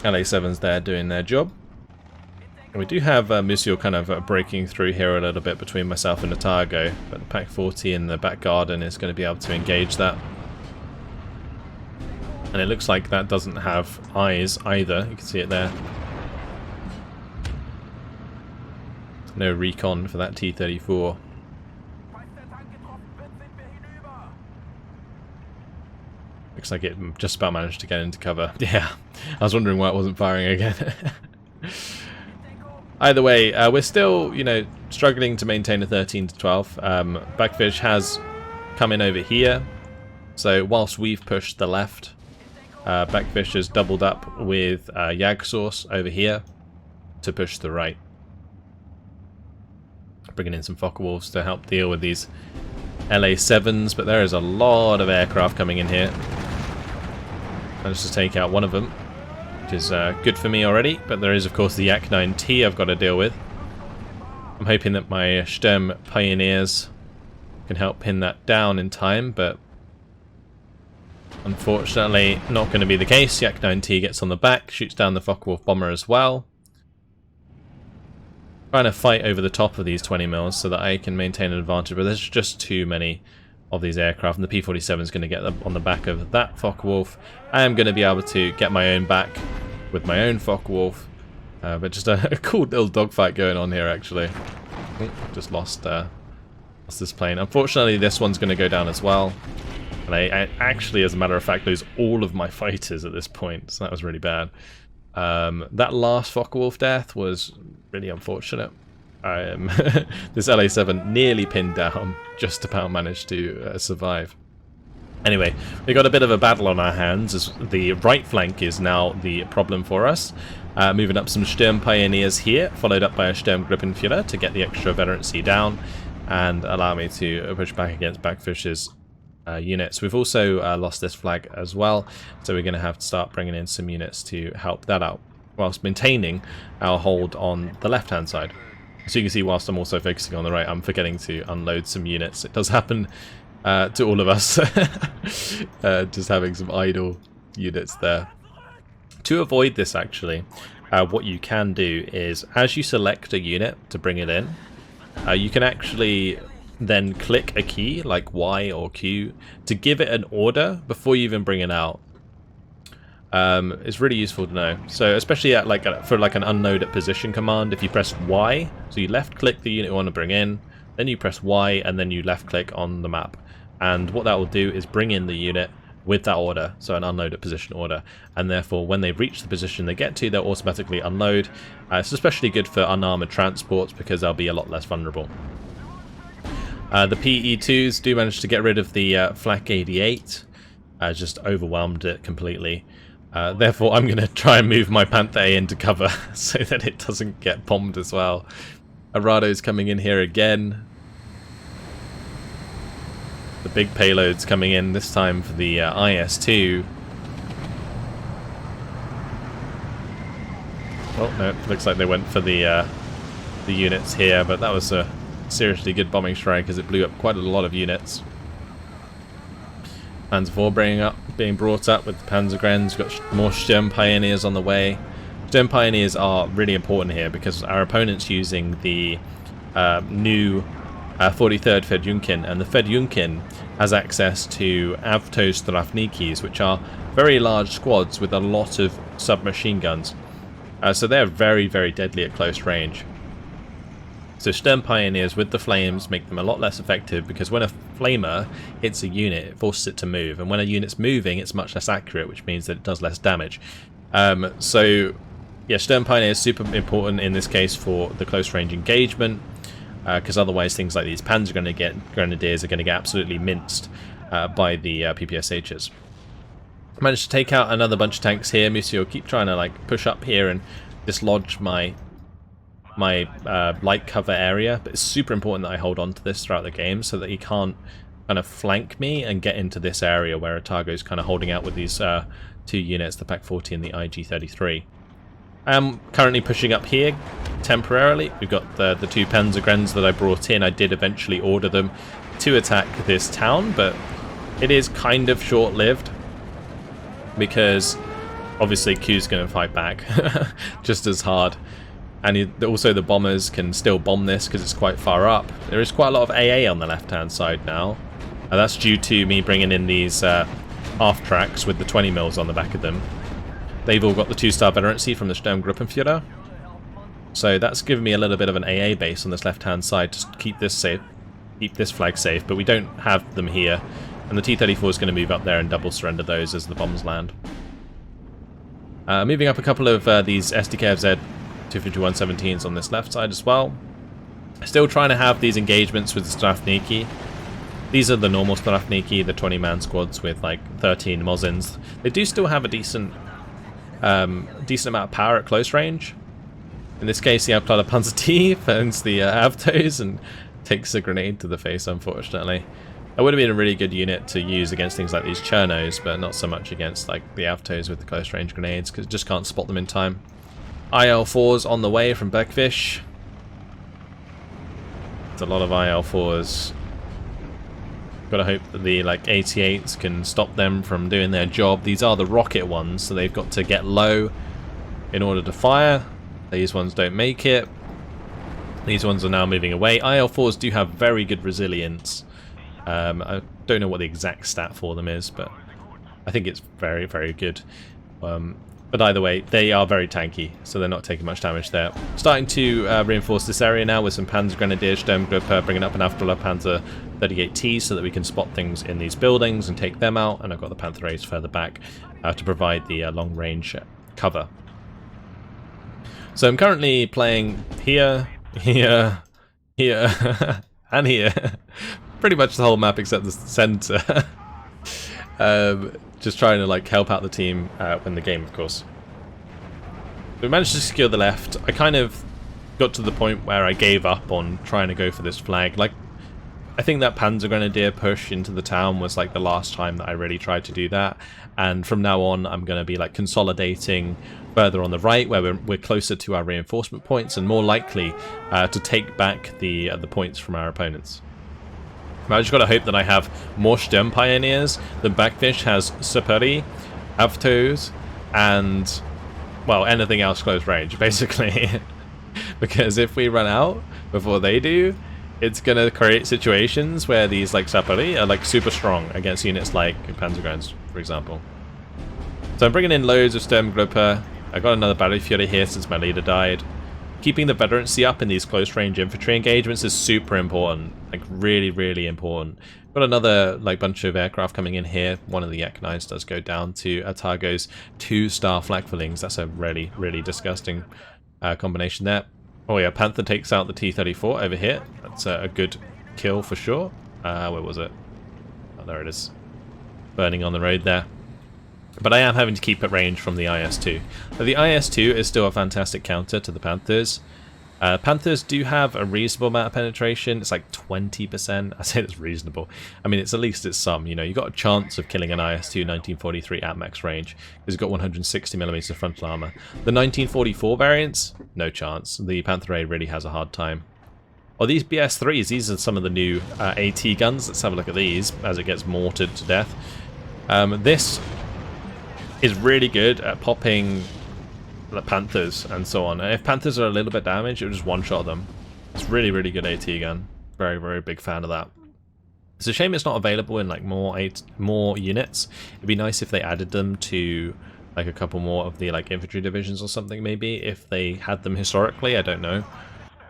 LA7's there doing their job. And we do have Monsieur kind of breaking through here a little bit between myself and Otago, but the Pack 40 in the back garden is going to be able to engage that. And it looks like that doesn't have eyes either, you can see it there. No recon for that T-34. Looks like it just about managed to get into cover. Yeah, I was wondering why it wasn't firing again. Either way, we're still, you know, struggling to maintain a 13 to 12. Backfish has come in over here. So whilst we've pushed the left, Backfish has doubled up with Jagdsource over here to push the right. Bringing in some Focke-Wulfs to help deal with these LA7s, but there is a lot of aircraft coming in here. Managed to take out one of them, which is good for me already, but there is of course the Yak-9T I've got to deal with. I'm hoping that my Sturm Pioneers can help pin that down in time, but unfortunately not going to be the case. Yak-9T gets on the back, shoots down the Focke-Wulf bomber as well. Trying to fight over the top of these 20 mils so that I can maintain an advantage, but there's just too many of these aircraft, and the P-47 is going to get on the back of that Focke-Wulf. I am going to be able to get my own back with my own Focke-Wulf, but just a cool little dogfight going on here actually. Just lost this plane. Unfortunately this one's going to go down as well, and I actually, as a matter of fact, lose all of my fighters at this point, so that was really bad. That last Focke-Wulf death was really unfortunate. This LA7 nearly pinned down, just about managed to survive. Anyway, we got a bit of a battle on our hands, as the right flank is now the problem for us. Moving up some Sturm Pioneers here, followed up by a Sturmgruppenführer to get the extra veterancy down and allow me to push back against Backfish's units. We've also lost this flag as well, so we're going to have to start bringing in some units to help that out, whilst maintaining our hold on the left-hand side. So you can see, whilst I'm also focusing on the right, I'm forgetting to unload some units. It does happen to all of us, just having some idle units there. To avoid this, actually, what you can do is, as you select a unit to bring it in, you can actually then click a key, like Y or Q, to give it an order before you even bring it out. It's really useful to know. So especially at for an unload at position command, if you press Y, so you left click the unit you want to bring in, then you press Y and then you left click on the map. And what that will do is bring in the unit with that order, so an unload at position order, and therefore when they reach the position they get to, they'll automatically unload. It's especially good for unarmored transports because they'll be a lot less vulnerable. The PE2s do manage to get rid of the Flak 88, just overwhelmed it completely. Therefore I'm going to try and move my Panther A into cover so that it doesn't get bombed as well. Arado's coming in here again. The big payload's coming in this time for the IS-2. Oh no, looks like they went for the units here, but that was a seriously good bombing strike as it blew up quite a lot of units. Panzer IV being brought up with the Panzergrenadiers. We've got more Sturm Pioneers on the way. Sturm Pioneers are really important here because our opponent's using the new 43rd Fedjunkin, and the Fedjunkin has access to Avto Strafnikis, which are very large squads with a lot of submachine guns. So they're very, very deadly at close range. So Sturm Pioneers with the flames make them a lot less effective because when a flamer hits a unit, it forces it to move, and when a unit's moving, it's much less accurate, which means that it does less damage. So yeah, Sturm Pioneer is super important in this case for the close range engagement, because otherwise things like these Panzergrenadiers are going to get absolutely minced by the PPSHs. Managed to take out another bunch of tanks here. Monsieur, keep trying to like push up here and dislodge my light cover area, but it's super important that I hold on to this throughout the game so that he can't kind of flank me and get into this area where Otago's kind of holding out with these two units, the PaK-40 and the IG-33. I am currently pushing up here temporarily. We've got the two Panzergrenadiers that I brought in. I did eventually order them to attack this town, but it is kind of short-lived because obviously Q's going to fight back just as hard. And also the bombers can still bomb this because it's quite far up. There is quite a lot of AA on the left-hand side now. And that's due to me bringing in these half-tracks with the 20 mils on the back of them. They've all got the 2-star veterancy from the Sturmgruppenführer. So that's given me a little bit of an AA base on this left-hand side to keep this safe, keep this flag safe, but we don't have them here. And the T-34 is going to move up there and double surrender those as the bombs land. Moving up a couple of these SDKFZ 251-17s on this left side as well. Still trying to have these engagements with the Strafniki. These are the normal Strafniki, the 20-man squads with like 13 Mozins. They do still have a decent amount of power at close range. In this case, the Abkleider Panzer T finds the Avtos and takes a grenade to the face, unfortunately. That would have been a really good unit to use against things like these Chernos, but not so much against like the Avtos with the close range grenades, because it just can't spot them in time. IL-4s on the way from Bergfish. It's a lot of IL-4s. Gotta hope that the like 88s can stop them from doing their job. These are the rocket ones, so they've got to get low in order to fire. These ones don't make it. These ones are now moving away. IL-4s do have very good resilience. I don't know what the exact stat for them is, but I think it's very, very good. But either way, they are very tanky, so they're not taking much damage there. Starting to reinforce this area now with some Panzergrenadier, Sturmgruppe, bringing up an Afterler Panzer 38T so that we can spot things in these buildings and take them out. And I've got the Panther A's further back to provide the long-range cover. So I'm currently playing here, here, here, and here. Pretty much the whole map except the center. Just trying to like help out the team win the game, of course. We managed to secure the left. I kind of got to the point where I gave up on trying to go for this flag. Like, I think that Panzergrenadier push into the town was like the last time that I really tried to do that. And from now on, I'm going to be like consolidating further on the right, where we're closer to our reinforcement points and more likely to take back the points from our opponents. I just got to hope that I have more Sturm Pioneers than Backfish has Superi, Avtos, and, well, anything else close range, basically. Because if we run out before they do, it's going to create situations where these, like, Superi are, like, super strong against units like Panzergrenadiers, for example. So I'm bringing in loads of Sturmgruppe. I got another Battle Fury here since my leader died. Keeping the veterancy up in these close range infantry engagements is super important. Like really, really important. Got another like bunch of aircraft coming in here. One of the Yak-9s does go down to Atago's 2-star Flakverlings. That's a really, really disgusting combination there. Oh yeah, Panther takes out the T-34 over here. That's a good kill for sure. Where was it? Oh, there it is. Burning on the road there. But I am having to keep at range from the IS-2. But the IS-2 is still a fantastic counter to the Panthers. Panthers do have a reasonable amount of penetration. It's like 20%. I say it's reasonable. I mean, it's at least it's some. You know, you got a chance of killing an IS-2 1943 at max range because it's got 160mm frontal armor. The 1944 variants, no chance. The Panther A really has a hard time. Well, these BS-3s, these are some of the new AT guns. Let's have a look at these as it gets mortared to death. This is really good at popping the Panthers and so on. And if Panthers are a little bit damaged, it'll just one-shot them. It's really, really good AT gun. Very, very big fan of that. It's a shame it's not available in like more units. It'd be nice if they added them to like a couple more of the like infantry divisions or something maybe, if they had them historically, I don't know.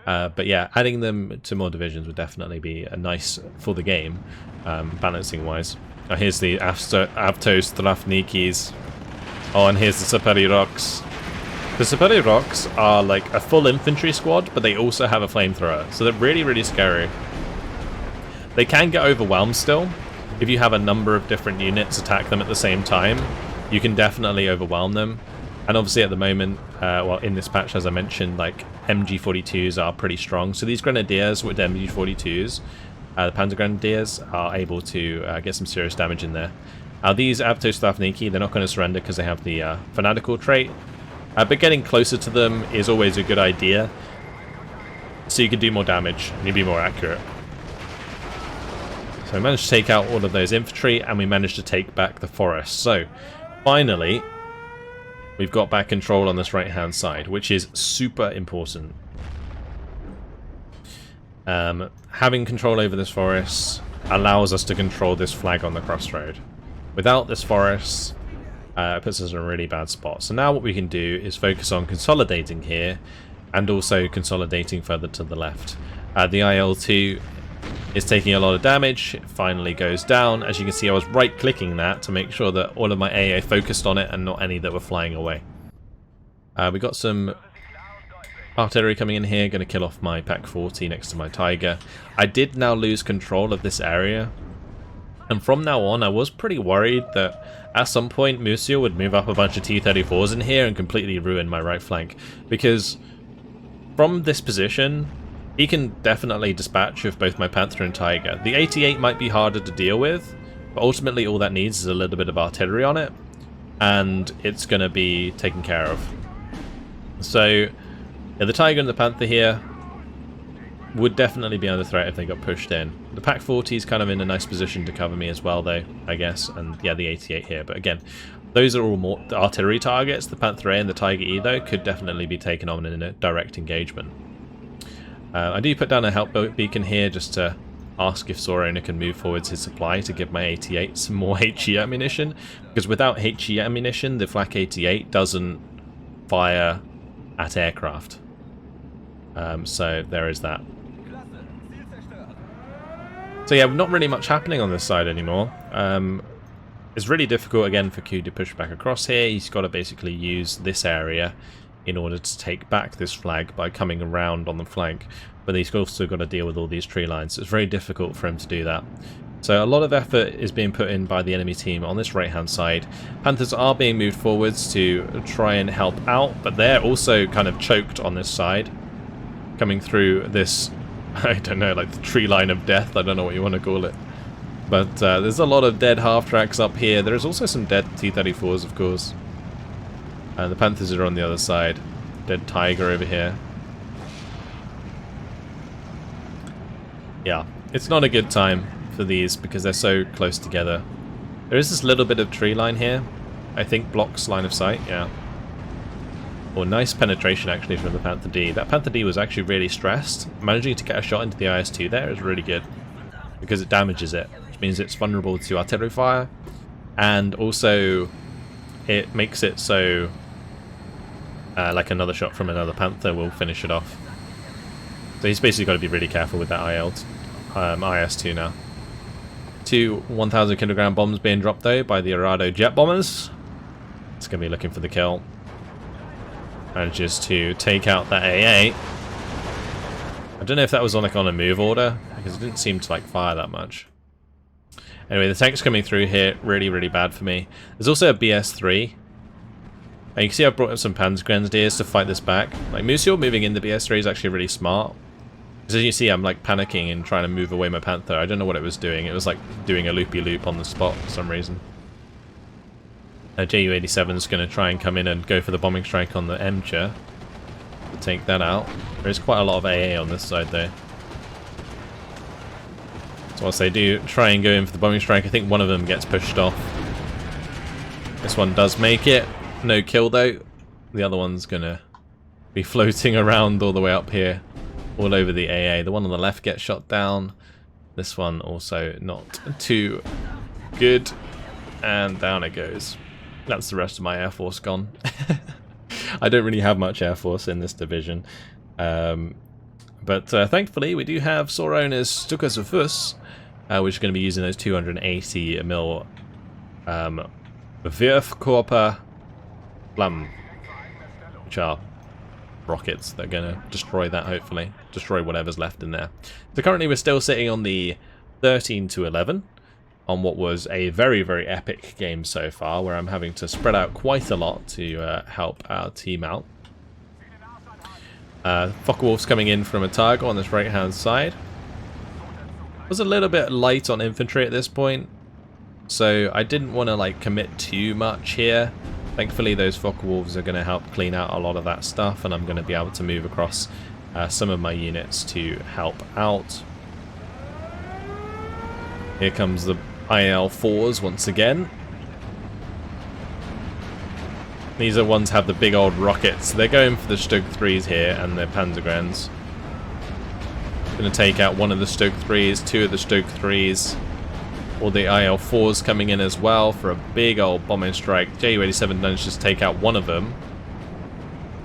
But yeah, adding them to more divisions would definitely be nice for the game, balancing wise. Here's the Avtos Strafnikis. Oh, and here's the Saperi Rocks. The Saperi Rocks are like a full infantry squad, but they also have a flamethrower, so they're really, really scary. They can get overwhelmed still. If you have a number of different units attack them at the same time, you can definitely overwhelm them. And obviously at the moment, well, in this patch, as I mentioned, like MG42s are pretty strong. So these Grenadiers with MG42s, the Panzergrenadiers, are able to get some serious damage in there. These Avtos Strafniki, they're not going to surrender because they have the Fanatical trait. But getting closer to them is always a good idea, so you can do more damage and you'll be more accurate. So we managed to take out all of those infantry, and we managed to take back the forest. So finally, we've got back control on this right-hand side, which is super important. Having control over this forest allows us to control this flag on the crossroad. Without this forest, it puts us in a really bad spot. So now what we can do is focus on consolidating here and also consolidating further to the left. The IL-2 is taking a lot of damage. It finally goes down. As you can see, I was right-clicking that to make sure that all of my AA focused on it and not any that were flying away. We got some artillery coming in here, going to kill off my Pak-40 next to my Tiger. I did now lose control of this area. And from now on, I was pretty worried that at some point Monsieur would move up a bunch of T-34s in here and completely ruin my right flank. Because from this position, he can definitely dispatch of both my Panther and Tiger. The 88 might be harder to deal with, but ultimately all that needs is a little bit of artillery on it, and it's going to be taken care of. So yeah, the Tiger and the Panther here would definitely be under threat if they got pushed in. The Pak-40 is kind of in a nice position to cover me as well, though, I guess, and yeah, the 88 here. But again, those are all more artillery targets. The Panther A and the Tiger E, though, could definitely be taken on in a direct engagement. I do put down a help beacon here just to ask if Sorona can move forwards his supply to give my 88 some more HE ammunition, because without HE ammunition, the Flak 88 doesn't fire at aircraft. So there is that. So yeah, not really much happening on this side anymore. It's really difficult again for Q to push back across here. He's got to basically use this area in order to take back this flag by coming around on the flank. But he's also got to deal with all these tree lines. So it's very difficult for him to do that. So a lot of effort is being put in by the enemy team on this right-hand side. Panthers are being moved forwards to try and help out, but they're also kind of choked on this side. Coming through this, I don't know, like the tree line of death, I don't know what you want to call it. But there's a lot of dead half-tracks up here. There is also some dead T-34s, of course. And the Panthers are on the other side. Dead Tiger over here. Yeah, it's not a good time for these because they're so close together. There is this little bit of tree line here. I think blocks line of sight, yeah. Oh, nice penetration actually from the Panther D. That Panther D was actually really stressed. Managing to get a shot into the IS-2 there is really good because it damages it, which means it's vulnerable to artillery fire, and also it makes it so like another shot from another Panther will finish it off. So he's basically got to be really careful with that IS-2 now. 2 1,000 kilogram bombs being dropped though by the Arado jet bombers. It's going to be looking for the kill. Manages to take out that AA. I don't know if that was on a move order, because it didn't seem to like fire that much. Anyway, the tank's coming through here, really bad for me. There's also a BS-3. And you can see I've brought up some Panzergrenadiers to fight this back. Like, Musial moving in the BS-3 is actually really smart. Because as you see, I'm like panicking and trying to move away my Panther. I don't know what it was doing. It was like doing a loopy-loop on the spot for some reason. Ju-87 is going to try and come in and go for the bombing strike on the Emcher to take that out. There is quite a lot of AA on this side though. So once they do try and go in for the bombing strike, I think one of them gets pushed off. This one does make it. No kill though. The other one's going to be floating around all the way up here, all over the AA. The one on the left gets shot down. This one also not too good. And down it goes. That's the rest of my Air Force gone. I don't really have much Air Force in this division. But thankfully we do have Sorauner's Stukas, which is going to be using those 280mm Wurfkörper Flamm, which are rockets that are going to destroy that, hopefully. Destroy whatever's left in there. So currently we're still sitting on the 13-11. On what was a very epic game so far, where I'm having to spread out quite a lot to help our team out. Focke-Wulf's coming in from a Target on this right hand side. Was a little bit light on infantry at this point, so I didn't want to like commit too much here. Thankfully those Focke-Wulfs are going to help clean out a lot of that stuff, and I'm going to be able to move across some of my units to help out. Here comes the IL-4s once again. These are ones have the big old rockets. They're going for the Stug 3s here and the Panzergrens. Going to take out one of the Stug 3s, 2 of the Stug 3s. All the IL-4s coming in as well for a big old bombing strike. Ju-87 managed to take out one of them.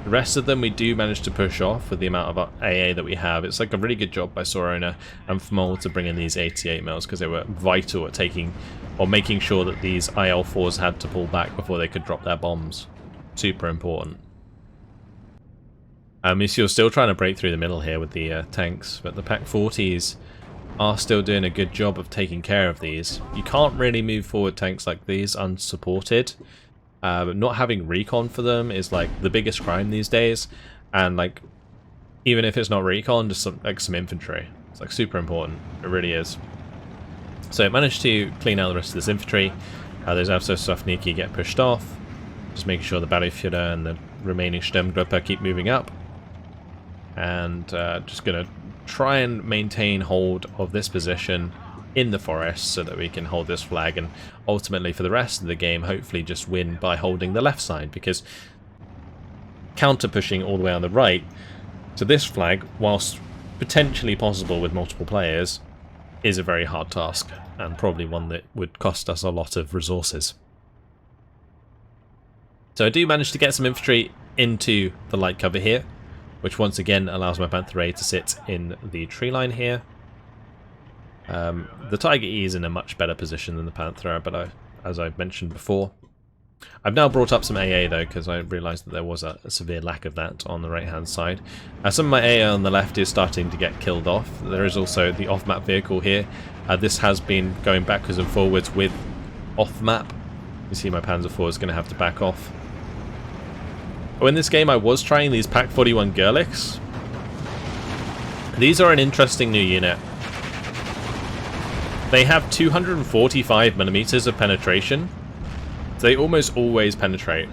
The rest of them we do manage to push off with the amount of AA that we have. It's like a really good job by Sorauner and Fmol to bring in these 88mm, because they were vital at taking or making sure that these IL-4s had to pull back before they could drop their bombs. Super important. You're still trying to break through the middle here with the tanks, but the Pak-40s are still doing a good job of taking care of these. You can't really move forward tanks like these unsupported. But not having recon for them is like the biggest crime these days, and like even if it's not recon, just some infantry. It's like super important. It really is. So it managed to clean out the rest of this infantry. Those Avsosafniki get pushed off. Just making sure the Battleführer and the remaining Sturmgruppe keep moving up. And just gonna try and maintain hold of this position in the forest so that we can hold this flag, and ultimately for the rest of the game hopefully just win by holding the left side, because counter pushing all the way on the right to this flag, whilst potentially possible with multiple players, is a very hard task, and probably one that would cost us a lot of resources. So I do manage to get some infantry into the light cover here, which once again allows my Panther A to sit in the tree line here. The Tiger E is in a much better position than the Panther, but as I've mentioned before, I've now brought up some AA though, because I realised that there was a severe lack of that on the right hand side. Some of my AA on the left is starting to get killed off. There is also the off-map vehicle here. This has been going backwards and forwards with off-map. You see my Panzer IV is going to have to back off. Oh, in this game I was trying these Pak-41 Gerlichs. These are an interesting new unit. They have 245mm of penetration, so they almost always penetrate.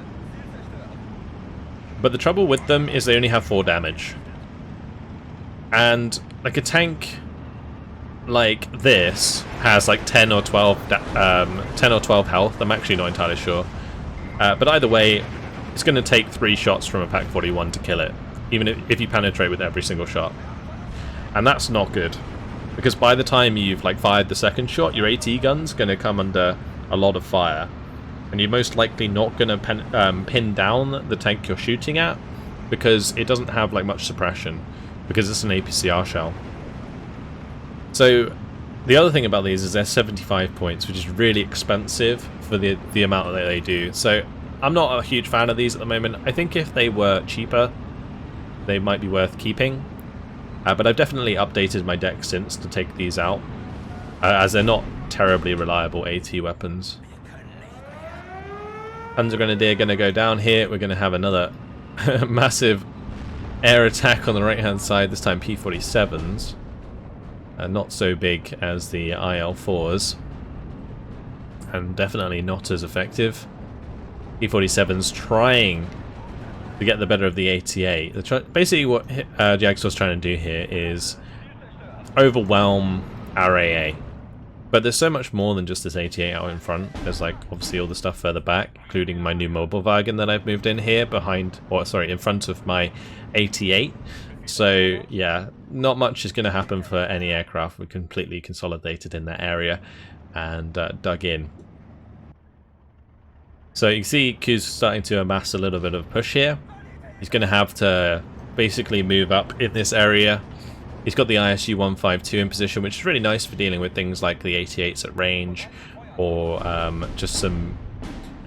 But the trouble with them is they only have 4 damage. And like a tank like this has like 10 or 12 health. I'm actually not entirely sure. But either way, it's going to take 3 shots from a Pak-41 to kill it, even if you penetrate with every single shot. And that's not good. Because by the time you've like fired the second shot, your AT gun's going to come under a lot of fire. and you're most likely not going to pin down the tank you're shooting at, because it doesn't have like much suppression, because it's an APCR shell. So the other thing about these is they're 75 points, which is really expensive for the amount that they do. So I'm not a huge fan of these at the moment. I think if they were cheaper, they might be worth keeping. But I've definitely updated my deck since to take these out, as they're not terribly reliable AT weapons. Panzergrenadier going to go down here. We're going to have another massive air attack on the right hand side, this time P-47s. Not so big as the IL-4s, and definitely not as effective. P-47s trying to get the better of the 88. Basically what Jagsaw's trying to do here is overwhelm our AA. But there's so much more than just this 88 out in front. There's like obviously all the stuff further back, including my new mobile wagon that I've moved in here behind, or sorry, in front of my 88. So yeah, not much is going to happen for any aircraft. We're completely consolidated in that area and dug in. So you can see Q's starting to amass a little bit of push here. He's going to have to basically move up in this area. He's got the ISU 152 in position, which is really nice for dealing with things like the 88s at range, or just some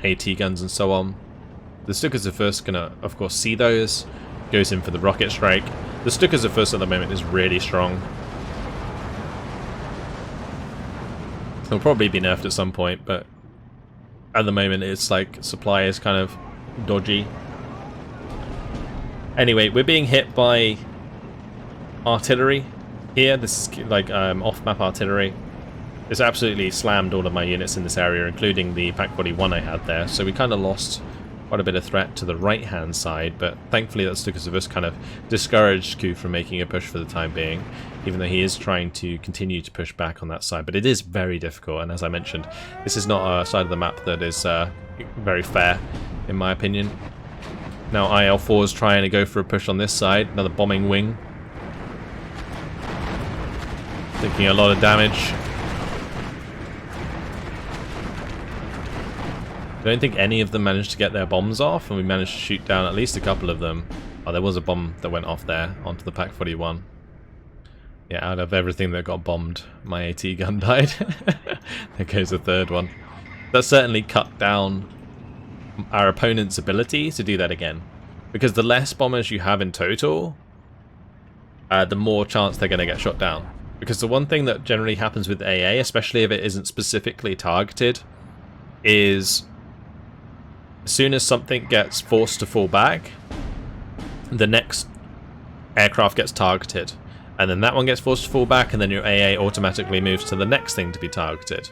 AT guns and so on. The Stukas are first going to, of course, see those. Goes in for the rocket strike. The Stukas are first at the moment is really strong. He'll probably be nerfed at some point, but at the moment it's like supply is kind of dodgy. Anyway, we're being hit by artillery here. This is like off-map artillery. It's absolutely slammed all of my units in this area, including the Pack 41 I had there. So we kind of lost quite a bit of threat to the right-hand side, but thankfully that Stukas of us kind of discouraged Q from making a push for the time being, even though he is trying to continue to push back on that side. But it is very difficult, and as I mentioned, this is not a side of the map that is very fair, in my opinion. Now IL-4 is trying to go for a push on this side, another bombing wing. Taking a lot of damage. I don't think any of them managed to get their bombs off, and we managed to shoot down at least a couple of them. Oh, there was a bomb that went off there onto the Pack 41. Yeah, out of everything that got bombed, my AT gun died. There goes the third one. That certainly cut down our opponent's ability to do that again, because the less bombers you have in total, the more chance they're going to get shot down. Because the one thing that generally happens with AA, especially if it isn't specifically targeted, is as soon as something gets forced to fall back, the next aircraft gets targeted, and then that one gets forced to fall back, and then your AA automatically moves to the next thing to be targeted.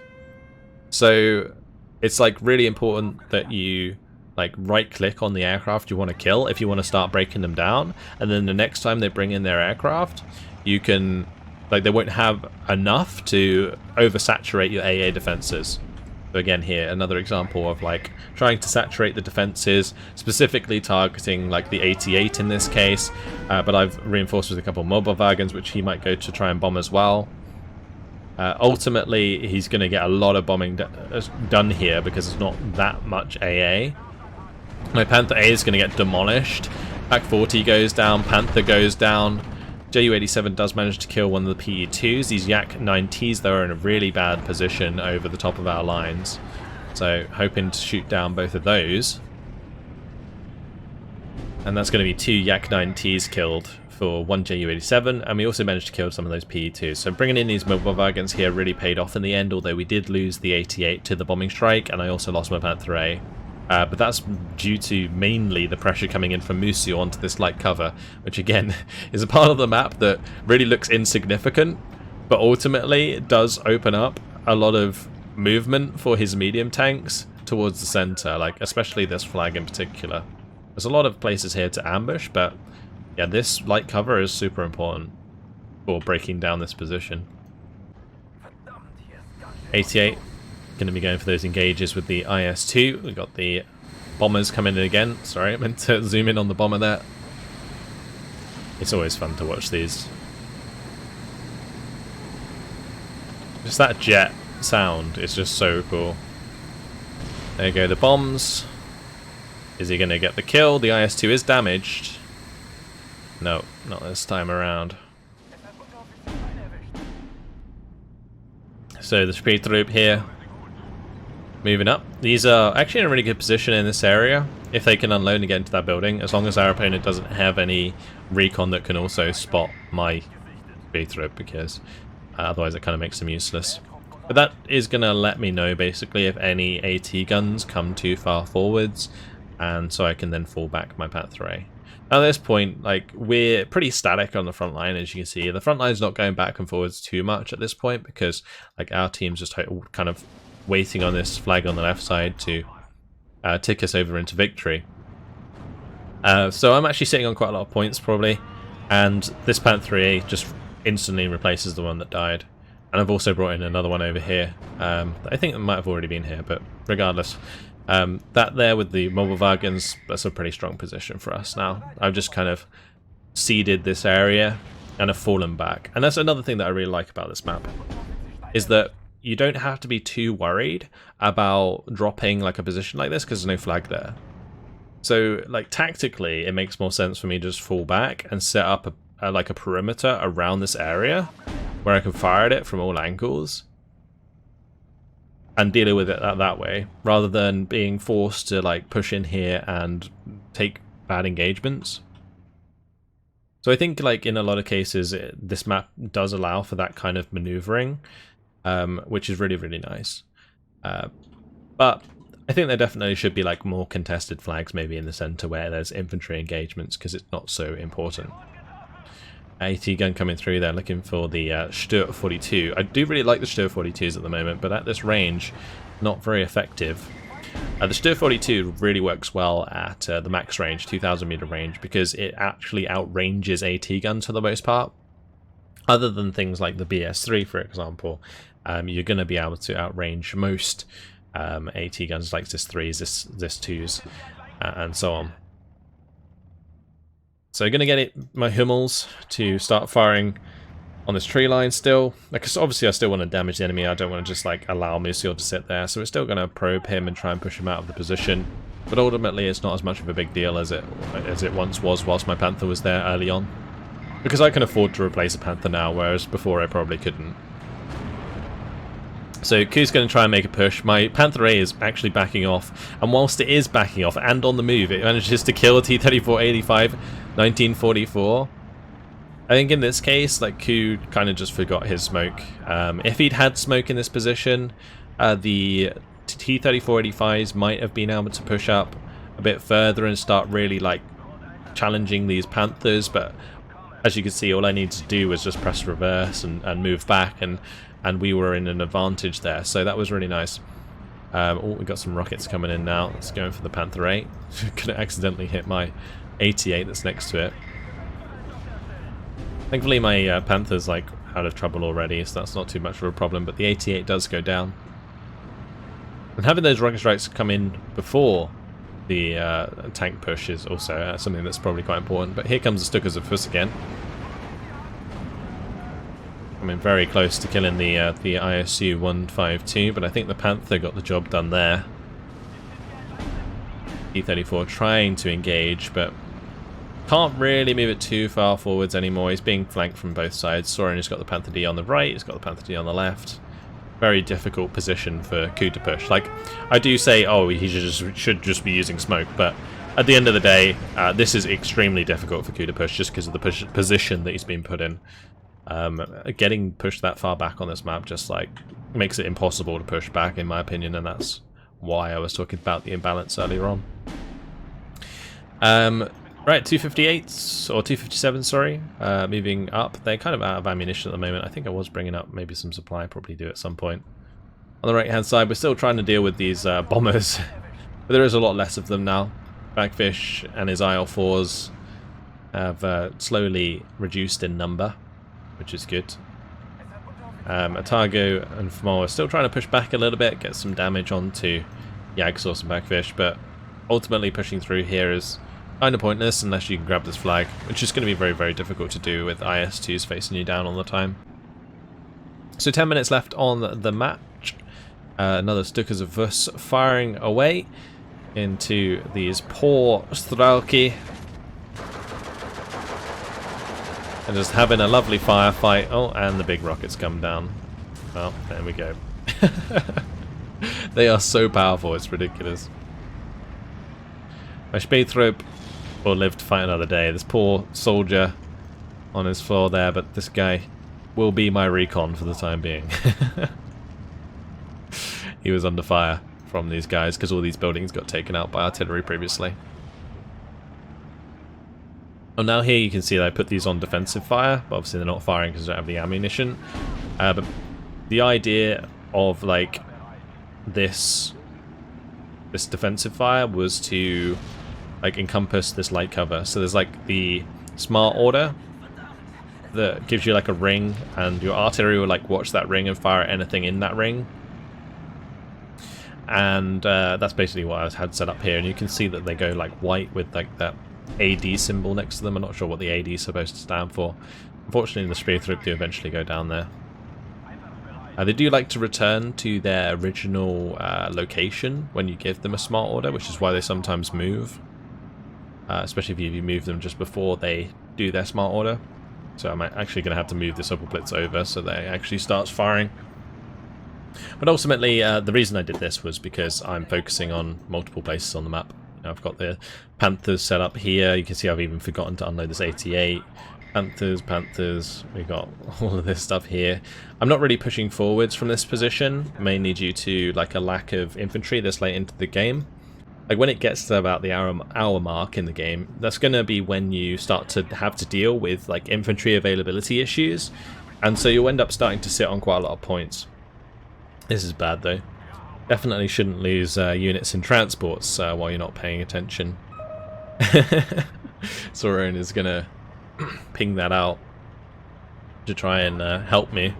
So it's like really important that you like right click on the aircraft you want to kill if you want to start breaking them down, and then the next time they bring in their aircraft, you can, like, they won't have enough to oversaturate your AA defenses. So again here, another example of like trying to saturate the defenses, specifically targeting like the 88 in this case, but I've reinforced with a couple of mobile wagons which he might go to try and bomb as well. Ultimately he's going to get a lot of bombing done here because it's not that much AA. My Panther A is going to get demolished. Pack 40 goes down, Panther goes down. Ju-87 does manage to kill one of the PE2s. These Yak-9Ts, though, are in a really bad position over the top of our lines. So, hoping to shoot down both of those. And that's going to be 2 Yak-9Ts killed for 1 Ju-87, and we also managed to kill some of those PE2s. So bringing in these mobile wagons here really paid off in the end, although we did lose the 88 to the bombing strike, and I also lost my Panther A. But that's due to mainly the pressure coming in from Museo onto this light cover, which again is a part of the map that really looks insignificant, but ultimately it does open up a lot of movement for his medium tanks towards the center, like especially this flag in particular. There's a lot of places here to ambush, but yeah, this light cover is super important for breaking down this position. 88 going to be going for those engages with the IS-2. We've got the bombers coming in again. Sorry, I meant to zoom in on the bomber there. It's always fun to watch these. Just that jet sound is just so cool. There go the bombs. Is he going to get the kill? The IS-2 is damaged. No, not this time around. So the Battlegroup here, moving up. These are actually in a really good position in this area if they can unload and get into that building, as long as our opponent doesn't have any recon that can also spot my Battlegroup, because otherwise it kind of makes them useless. But that is going to let me know basically if any AT guns come too far forwards, and so I can then fall back my Panther A. Now at this point, like, we're pretty static on the front line, as you can see. The front line's not going back and forwards too much at this point, because like our team's just kind of waiting on this flag on the left side to tick us over into victory. So I'm actually sitting on quite a lot of points probably, and this Panther A just instantly replaces the one that died. And I've also brought in another one over here. I think it might have already been here, but regardless. That there with the mobile wagons, that's a pretty strong position for us now. I've just kind of seeded this area and have fallen back. And that's another thing that I really like about this map, is that you don't have to be too worried about dropping like a position like this because there's no flag there. So like tactically, it makes more sense for me to just fall back and set up like a perimeter around this area where I can fire at it from all angles and deal with it that way, rather than being forced to like push in here and take bad engagements. So I think like in a lot of cases this map does allow for that kind of maneuvering, which is really, really nice. But I think there definitely should be like more contested flags maybe in the center where there's infantry engagements, because it's not so important. AT gun coming through there, looking for the Stuart 42. I do really like the Stuart 42s at the moment, but at this range, not very effective. The Stuart 42 really works well at the max range, 2,000 meter range, because it actually outranges AT guns for the most part. Other than things like the BS3, for example, you're going to be able to outrange most AT guns like this 3s, this 2s, and so on. So I'm going to get my Hummels to start firing on this tree line still. Because obviously I still want to damage the enemy. I don't want to just like allow Musil to sit there. So we're still going to probe him and try and push him out of the position. But ultimately it's not as much of a big deal as it once was whilst my Panther was there early on. Because I can afford to replace a Panther now, whereas before I probably couldn't. So Q's going to try and make a push. My Panther A is actually backing off, and whilst it is backing off and on the move, it manages to kill a T-34-85 1944. I think in this case, like, Q kind of just forgot his smoke. If he'd had smoke in this position, the T-34-85s might have been able to push up a bit further and start really like challenging these Panthers, but as you can see, all I needed to do was just press reverse and move back, and we were in an advantage there, so that was really nice. Oh, we got some rockets coming in now. Let's go for the Panther 8. Gonna accidentally hit my 88 that's next to it. Thankfully my Panther's like out of trouble already, so that's not too much of a problem, but the 88 does go down. And having those rocket strikes come in before the tank push is also something that's probably quite important. But here comes the Stukas of Fuss again. I mean, very close to killing the ISU 152, but I think the Panther got the job done there. T-34 trying to engage, but can't really move it too far forwards anymore. He's being flanked from both sides. Soren has got the Panther D on the right, he's got the Panther D on the left. Very difficult position for Ku to push. Like, I do say, oh, he should just be using smoke, but at the end of the day, this is extremely difficult for Ku to push just because of the position that he's been put in. Getting pushed that far back on this map just like makes it impossible to push back, in my opinion, and that's why I was talking about the imbalance earlier on. Right, 258s, or 257, sorry, moving up. They're kind of out of ammunition at the moment. I think I was bringing up maybe some supply, probably do at some point. On the right hand side, we're still trying to deal with these bombers, but there is a lot less of them now. Bagfish and his IL-4s have slowly reduced in number, which is good. Atago and Fmo are still trying to push back a little bit, get some damage onto Yagsource and Bagfish, but ultimately pushing through here is kind of pointless unless you can grab this flag, which is going to be very, very difficult to do with IS-2s facing you down all the time. So 10 minutes left on the match. Another Stukas of us firing away into these poor Strelki. And just having a lovely firefight. Oh, and the big rockets come down. Well, there we go. They are so powerful, it's ridiculous. My Spätrupp will live to fight another day. This poor soldier on his floor there, but this guy will be my recon for the time being. He was under fire from these guys because all these buildings got taken out by artillery previously. Oh, now here you can see that I put these on defensive fire, but obviously they're not firing because they don't have the ammunition. But the idea of like this defensive fire was to like encompass this light cover. So there's like the smart order that gives you like a ring, and your artillery will like watch that ring and fire at anything in that ring. And that's basically what I had set up here, and you can see that they go like white with like that AD symbol next to them. I'm not sure what the AD is supposed to stand for. Unfortunately, the Spätrupp do eventually go down there. They do like to return to their original location when you give them a smart order, which is why they sometimes move. Especially if you move them just before they do their smart order. So I'm actually going to have to move this Doppelblitz over so they actually starts firing. But ultimately, the reason I did this was because I'm focusing on multiple places on the map. I've got the Panthers set up here. You can see I've even forgotten to unload this 88. Panthers, we got all of this stuff here. I'm not really pushing forwards from this position, mainly due to like a lack of infantry this late into the game. Like when it gets to about the hour mark in the game, that's going to be when you start to have to deal with like infantry availability issues, and so you'll end up starting to sit on quite a lot of points. This is bad though. Definitely shouldn't lose units in transports while you're not paying attention. Soren is going to ping that out to try and help me.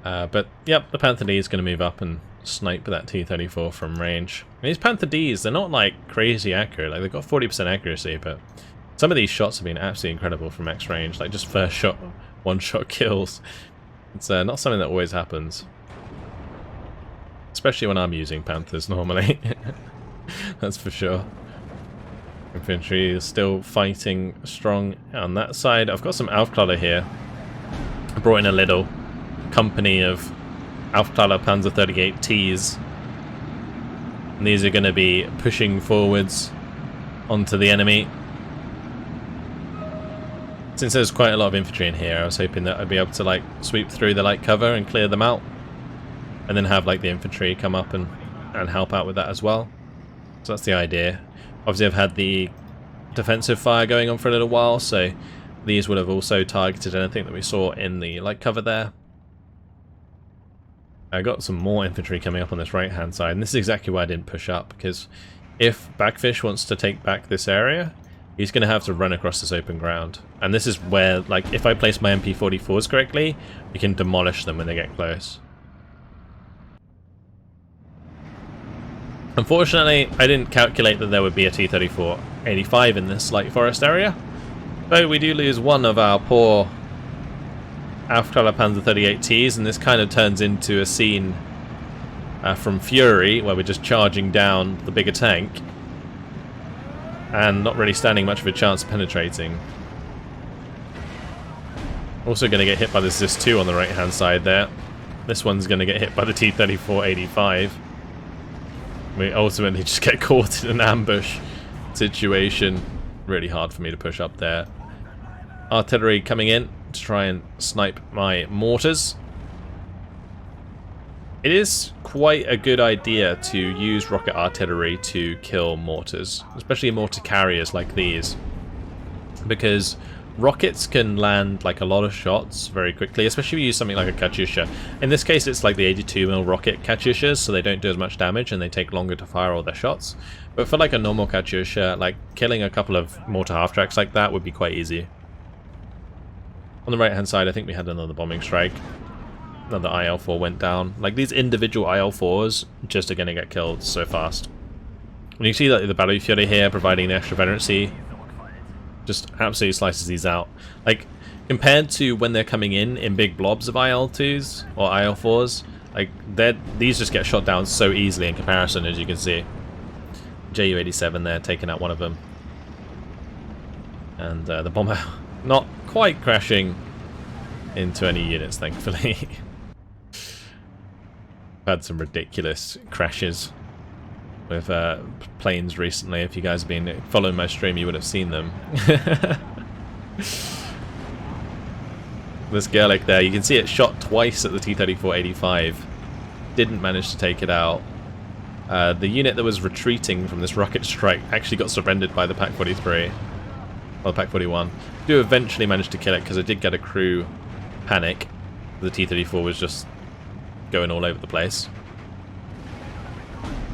But yep, the Panther D is going to move up and snipe that T-34 from range. And these Panther Ds, they're not like crazy accurate. Like they've got 40% accuracy, but some of these shots have been absolutely incredible from max range. Like just first shot, one shot kills. It's not something that always happens. Especially when I'm using Panthers normally. That's for sure. Infantry is still fighting strong on that side. I've got some Aufklärer here. I brought in a little company of Aufklärer Panzer 38Ts. And these are going to be pushing forwards onto the enemy. Since there's quite a lot of infantry in here, I was hoping that I'd be able to like sweep through the light cover and clear them out. And then have like the infantry come up and help out with that as well. So that's the idea. Obviously I've had the defensive fire going on for a little while, so these would have also targeted anything that we saw in the light cover there. I got some more infantry coming up on this right hand side, and this is exactly why I didn't push up, because if Backfish wants to take back this area, he's going to have to run across this open ground. And this is where, like, if I place my MP44s correctly, we can demolish them when they get close. Unfortunately, I didn't calculate that there would be a T-34-85 in this light forest area. Though we do lose one of our poor Aufklärer Panzer 38Ts, and this kind of turns into a scene from Fury, where we're just charging down the bigger tank and not really standing much of a chance of penetrating. Also going to get hit by the ZIS-2 on the right hand side there. This one's going to get hit by the T-34-85. We ultimately just get caught in an ambush situation. Really hard for me to push up there. Artillery coming in to try and snipe my mortars. It is quite a good idea to use rocket artillery to kill mortars, especially mortar carriers like these, because rockets can land like a lot of shots very quickly, especially if you use something like a Katyusha. In this case it's like the 82mm rocket Katyushas, so they don't do as much damage and they take longer to fire all their shots. But for like a normal Katyusha, like killing a couple of mortar half-tracks like that would be quite easy. On the right hand side I think we had another bombing strike. Another IL-4 went down. Like these individual IL-4s just are going to get killed so fast. And you see that the Battle Fury here providing the extra veterancy just absolutely slices these out. Like, compared to when they're coming in big blobs of IL-2s or IL-4s, Like, these just get shot down so easily in comparison, as you can see. Ju-87 there, taking out one of them. And the bomber not quite crashing into any units, thankfully. Had some ridiculous crashes with planes recently. If you guys have been following my stream, you would have seen them. This Gerlich there, you can see it shot twice at the T-34-85. Didn't manage to take it out. The unit that was retreating from this rocket strike actually got surrendered by the Pak-43. Or the Pak-41. Do eventually manage to kill it because I did get a crew panic. The T-34 was just going all over the place.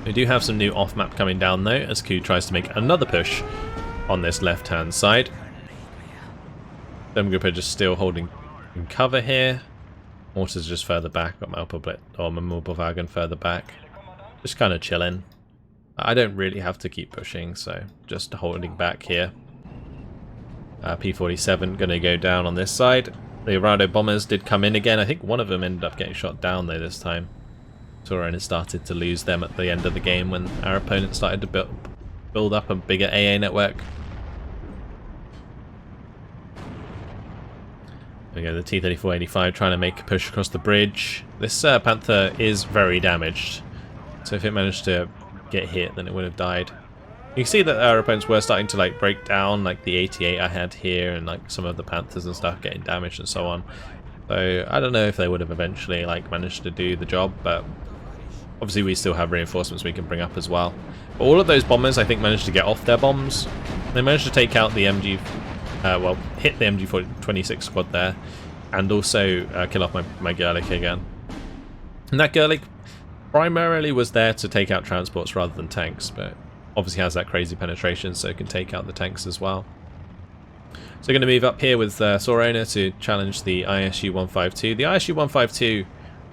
We do have some new off-map coming down though, as Ku tries to make another push on this left-hand side. Tannenberg are just still holding in cover here. Mortars just further back. Got my Mobilwagen further back. Just kind of chilling. I don't really have to keep pushing, so just holding back here. P-47 going to go down on this side. The Arado bombers did come in again. I think one of them ended up getting shot down though this time. Sauron has started to lose them at the end of the game when our opponent started to build up a bigger AA network. There we go, the T-34-85 trying to make a push across the bridge. This Panther is very damaged, so if it managed to get hit then it would have died. You can see that our opponents were starting to like break down, like the 88 I had here and like some of the Panthers and stuff getting damaged and so on. So I don't know if they would have eventually like managed to do the job, but obviously we still have reinforcements we can bring up as well. But all of those bombers I think managed to get off their bombs. They managed to take out the MG, well, hit the MG26 squad there, and also kill off my Gerlich again. And that Gerlich primarily was there to take out transports rather than tanks, but obviously has that crazy penetration, so it can take out the tanks as well. So we're going to move up here with Sorona to challenge the ISU-152. The ISU-152,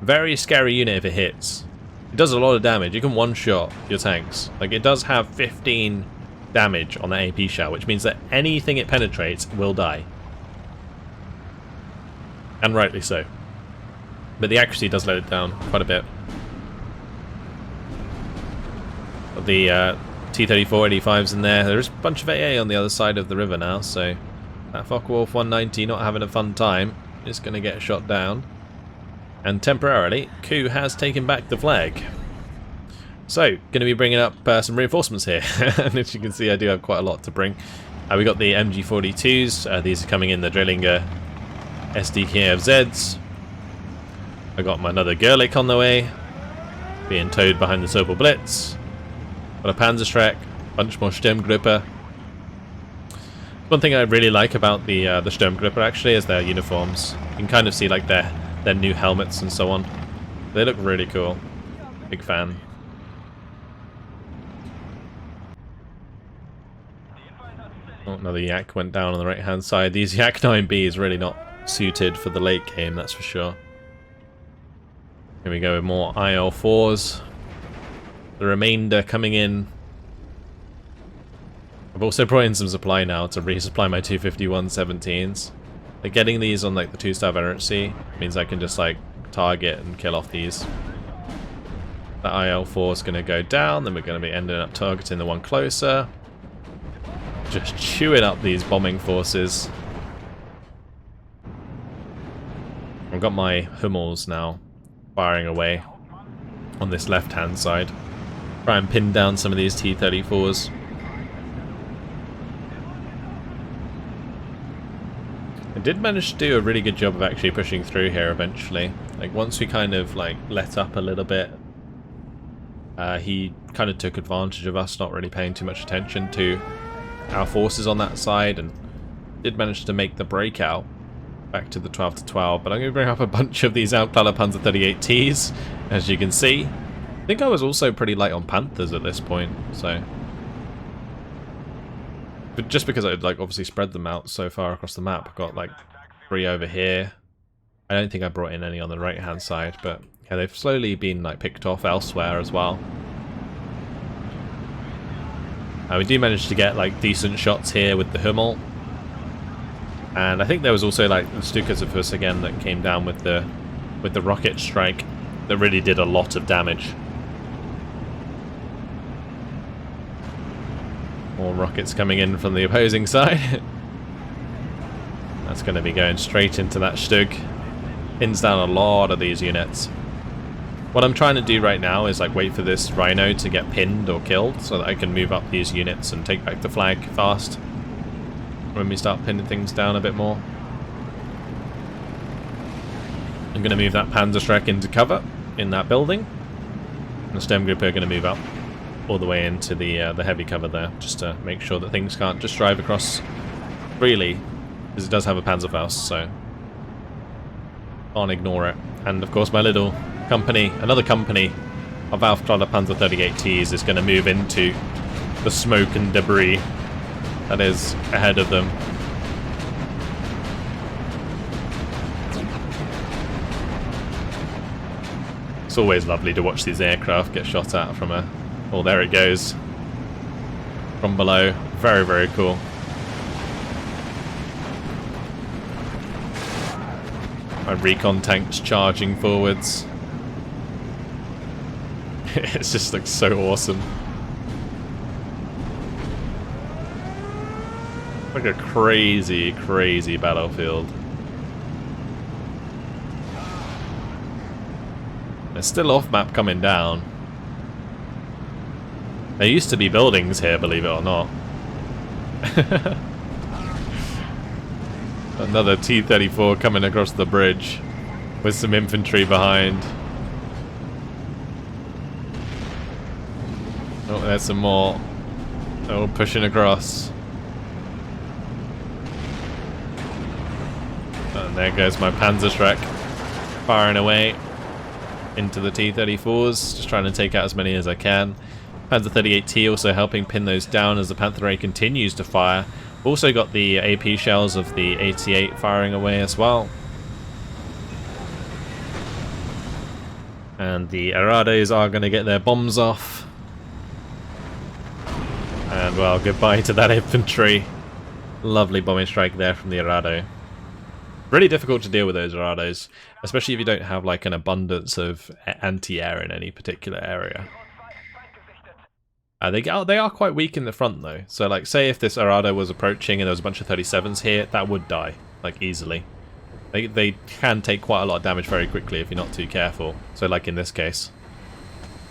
very scary unit if it hits. It does a lot of damage. You can one-shot your tanks. Like, it does have 15 damage on the AP shell, which means that anything it penetrates will die. And rightly so. But the accuracy does let it down quite a bit. The T-34-85's in there. There's a bunch of AA on the other side of the river now, so that Focke-Wulf 190 not having a fun time is going to get shot down. And temporarily, Ku has taken back the flag. So, going to be bringing up some reinforcements here. And as you can see, I do have quite a lot to bring. We got the MG42s. These are coming in the Drillinger SDKFZs. I got another Gerlich on the way, being towed behind the Sobel Blitz. Got a Panzergrenadier, a bunch more Sturmgruppe. One thing I really like about the Sturmgruppe actually is their uniforms. You can kind of see like their new helmets and so on. They look really cool. Big fan. Oh, another Yak went down on the right hand side. These Yak 9B is really not suited for the late game, that's for sure. Here we go with more IL-4s. The remainder coming in. I've also brought in some supply now to resupply my 251-17s. Like, getting these on like the 2-star veterancy means I can just like target and kill off these. The IL-4 is going to go down, then we're going to be ending up targeting the one closer. Just chewing up these bombing forces. I've got my Hummels now firing away on this left hand side. Try and pin down some of these T-34s. I did manage to do a really good job of actually pushing through here eventually. Like, once we kind of like let up a little bit, he kind of took advantage of us not really paying too much attention to our forces on that side, and did manage to make the breakout back to the 12-12. But I'm going to bring up a bunch of these Outklaller Panzer 38Ts, as you can see. I think I was also pretty light on Panthers at this point, so. But just because I'd like obviously spread them out so far across the map, I've got like 3 over here. I don't think I brought in any on the right hand side, but yeah, they've slowly been like picked off elsewhere as well. We do manage to get like decent shots here with the Hummel. And I think there was also like the Stukas again that came down with the rocket strike. that really did a lot of damage. More rockets coming in from the opposing side. That's going to be going straight into that Stug. Pins down a lot of these units. What I'm trying to do right now is like wait for this Rhino to get pinned or killed so that I can move up these units and take back the flag fast when we start pinning things down a bit more. I'm going to move that Panzergrenadier into cover in that building. And the Sturmgruppe are going to move up all the way into the heavy cover there, just to make sure that things can't just drive across freely, because it does have a Panzerfaust, so can't ignore it. And of course my little company, another company of Aufklärer Panzer 38Ts is going to move into the smoke and debris that is ahead of them. It's always lovely to watch these aircraft get shot at from a... Oh, there it goes. From below. Very, very cool. My recon tanks charging forwards. It just looks so awesome. Like a crazy, crazy battlefield. They're still off map coming down. There used to be buildings here, believe it or not. Another T-34 coming across the bridge with some infantry behind. Oh, there's some more. Oh, pushing across. And there goes my Panzergrenadier firing away into the T-34s, just trying to take out as many as I can. Panzer 38T also helping pin those down as the Panther A continues to fire. Also got the AP shells of the 88 firing away as well. And the Arados are going to get their bombs off. And well, goodbye to that infantry. Lovely bombing strike there from the Arado. Really difficult to deal with those Arados, especially if you don't have like an abundance of anti-air in any particular area. They are quite weak in the front though, so like say if this Arado was approaching and there was a bunch of 37s here, that would die, like easily. They can take quite a lot of damage very quickly if you're not too careful, so like in this case.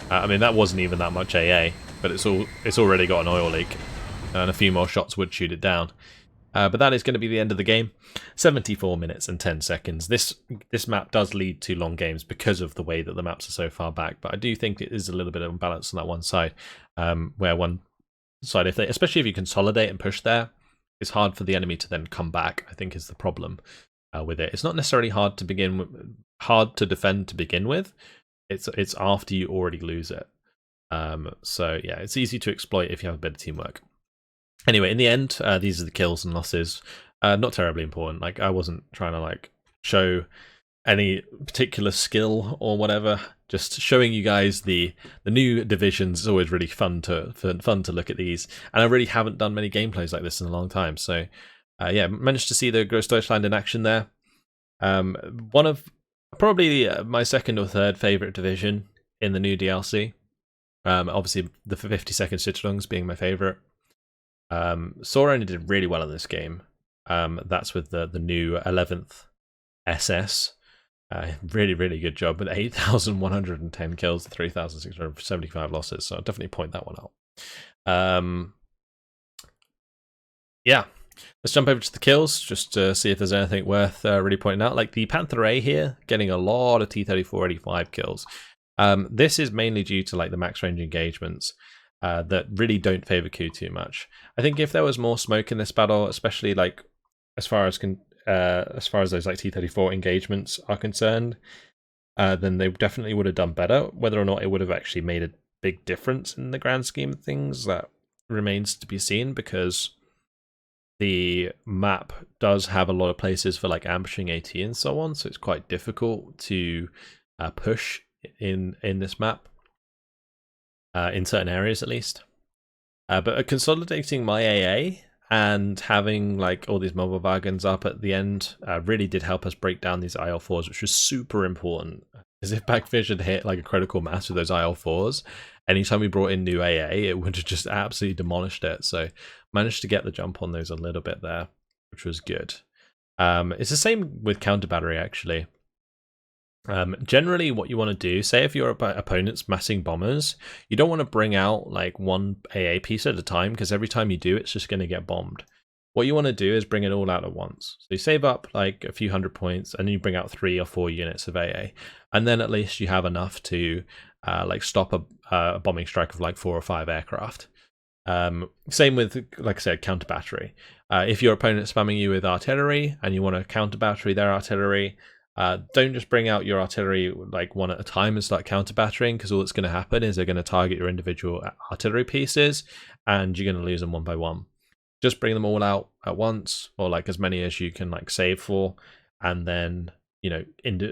I mean that wasn't even that much AA, but it's already got an oil leak, and a few more shots would shoot it down. But that is going to be the end of the game. 74 minutes and 10 seconds. This map does lead to long games because of the way that the maps are so far back, but I do think it is a little bit of imbalance on that one side, where one side, especially if you consolidate and push there, it's hard for the enemy to then come back, I think is the problem with it. It's not necessarily hard to defend to begin with. It's after you already lose it. So yeah, it's easy to exploit if you have a bit of teamwork. Anyway, in the end, these are the kills and losses. Not terribly important. Like I wasn't trying to like show any particular skill or whatever. Just showing you guys the new divisions is always really fun to look at these. And I really haven't done many gameplays like this in a long time. So yeah, managed to see the Grossdeutschland in action there. One of probably my second or third favorite division in the new DLC. Obviously, the 52nd Sitzlungs being my favorite. Sora only did really well in this game. That's with the new 11th SS. Really, really good job with 8,110 kills, 3,675 losses. So I'll definitely point that one out. Yeah, let's jump over to the kills just to see if there's anything worth really pointing out. Like the Panther A here, getting a lot of T-34-85 kills. This is mainly due to like the max range engagements. That really don't favor Q too much. I think if there was more smoke in this battle, especially like as far as those like T-34 engagements are concerned, then they definitely would have done better. Whether or not it would have actually made a big difference in the grand scheme of things, that remains to be seen, because the map does have a lot of places for like ambushing AT and so on, so it's quite difficult to push in this map. In certain areas at least. But consolidating my AA and having like all these mobile wagons up at the end really did help us break down these IL-4s, which was super important is if Backfish had hit like a critical mass with those IL-4s, anytime we brought in new AA, it would have just absolutely demolished it. So managed to get the jump on those a little bit there, which was good. It's the same with counter battery actually. Generally what you want to do, say if your opponent's massing bombers, you don't want to bring out like one AA piece at a time, because every time you do, it's just going to get bombed. What you want to do is bring it all out at once. So you save up like a few hundred points and then you bring out 3 or 4 units of AA. And then at least you have enough to like stop a bombing strike of like 4 or 5 aircraft. Same with, like I said, counter battery. If your opponent's spamming you with artillery and you want to counter battery their artillery, don't just bring out your artillery like one at a time and start counter battering, because all that's going to happen is they're going to target your individual artillery pieces and you're going to lose them one by one. Just bring them all out at once, or like as many as you can like save for, and then, you know,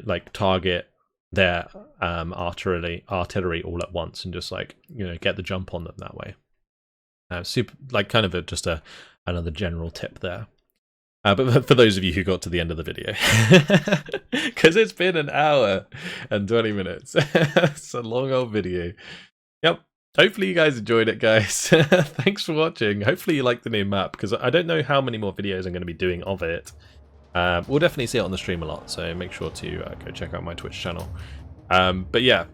like target their artillery all at once, and just like, you know, get the jump on them that way. Super, like kind of just another general tip there. But for those of you who got to the end of the video, because it's been an hour and 20 minutes, it's a long old video. Yep. Hopefully you guys enjoyed it, guys. Thanks for watching. Hopefully you like the new map, because I don't know how many more videos I'm going to be doing of it. We'll definitely see it on the stream a lot, so make sure to go check out my Twitch channel. But yeah,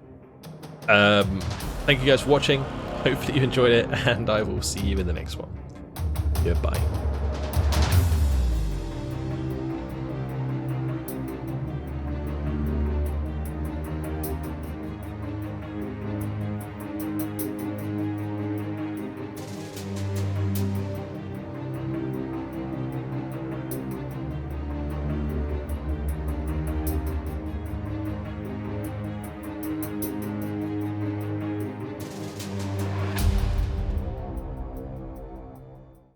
thank you guys for watching. Hopefully you enjoyed it, and I will see you in the next one. Goodbye.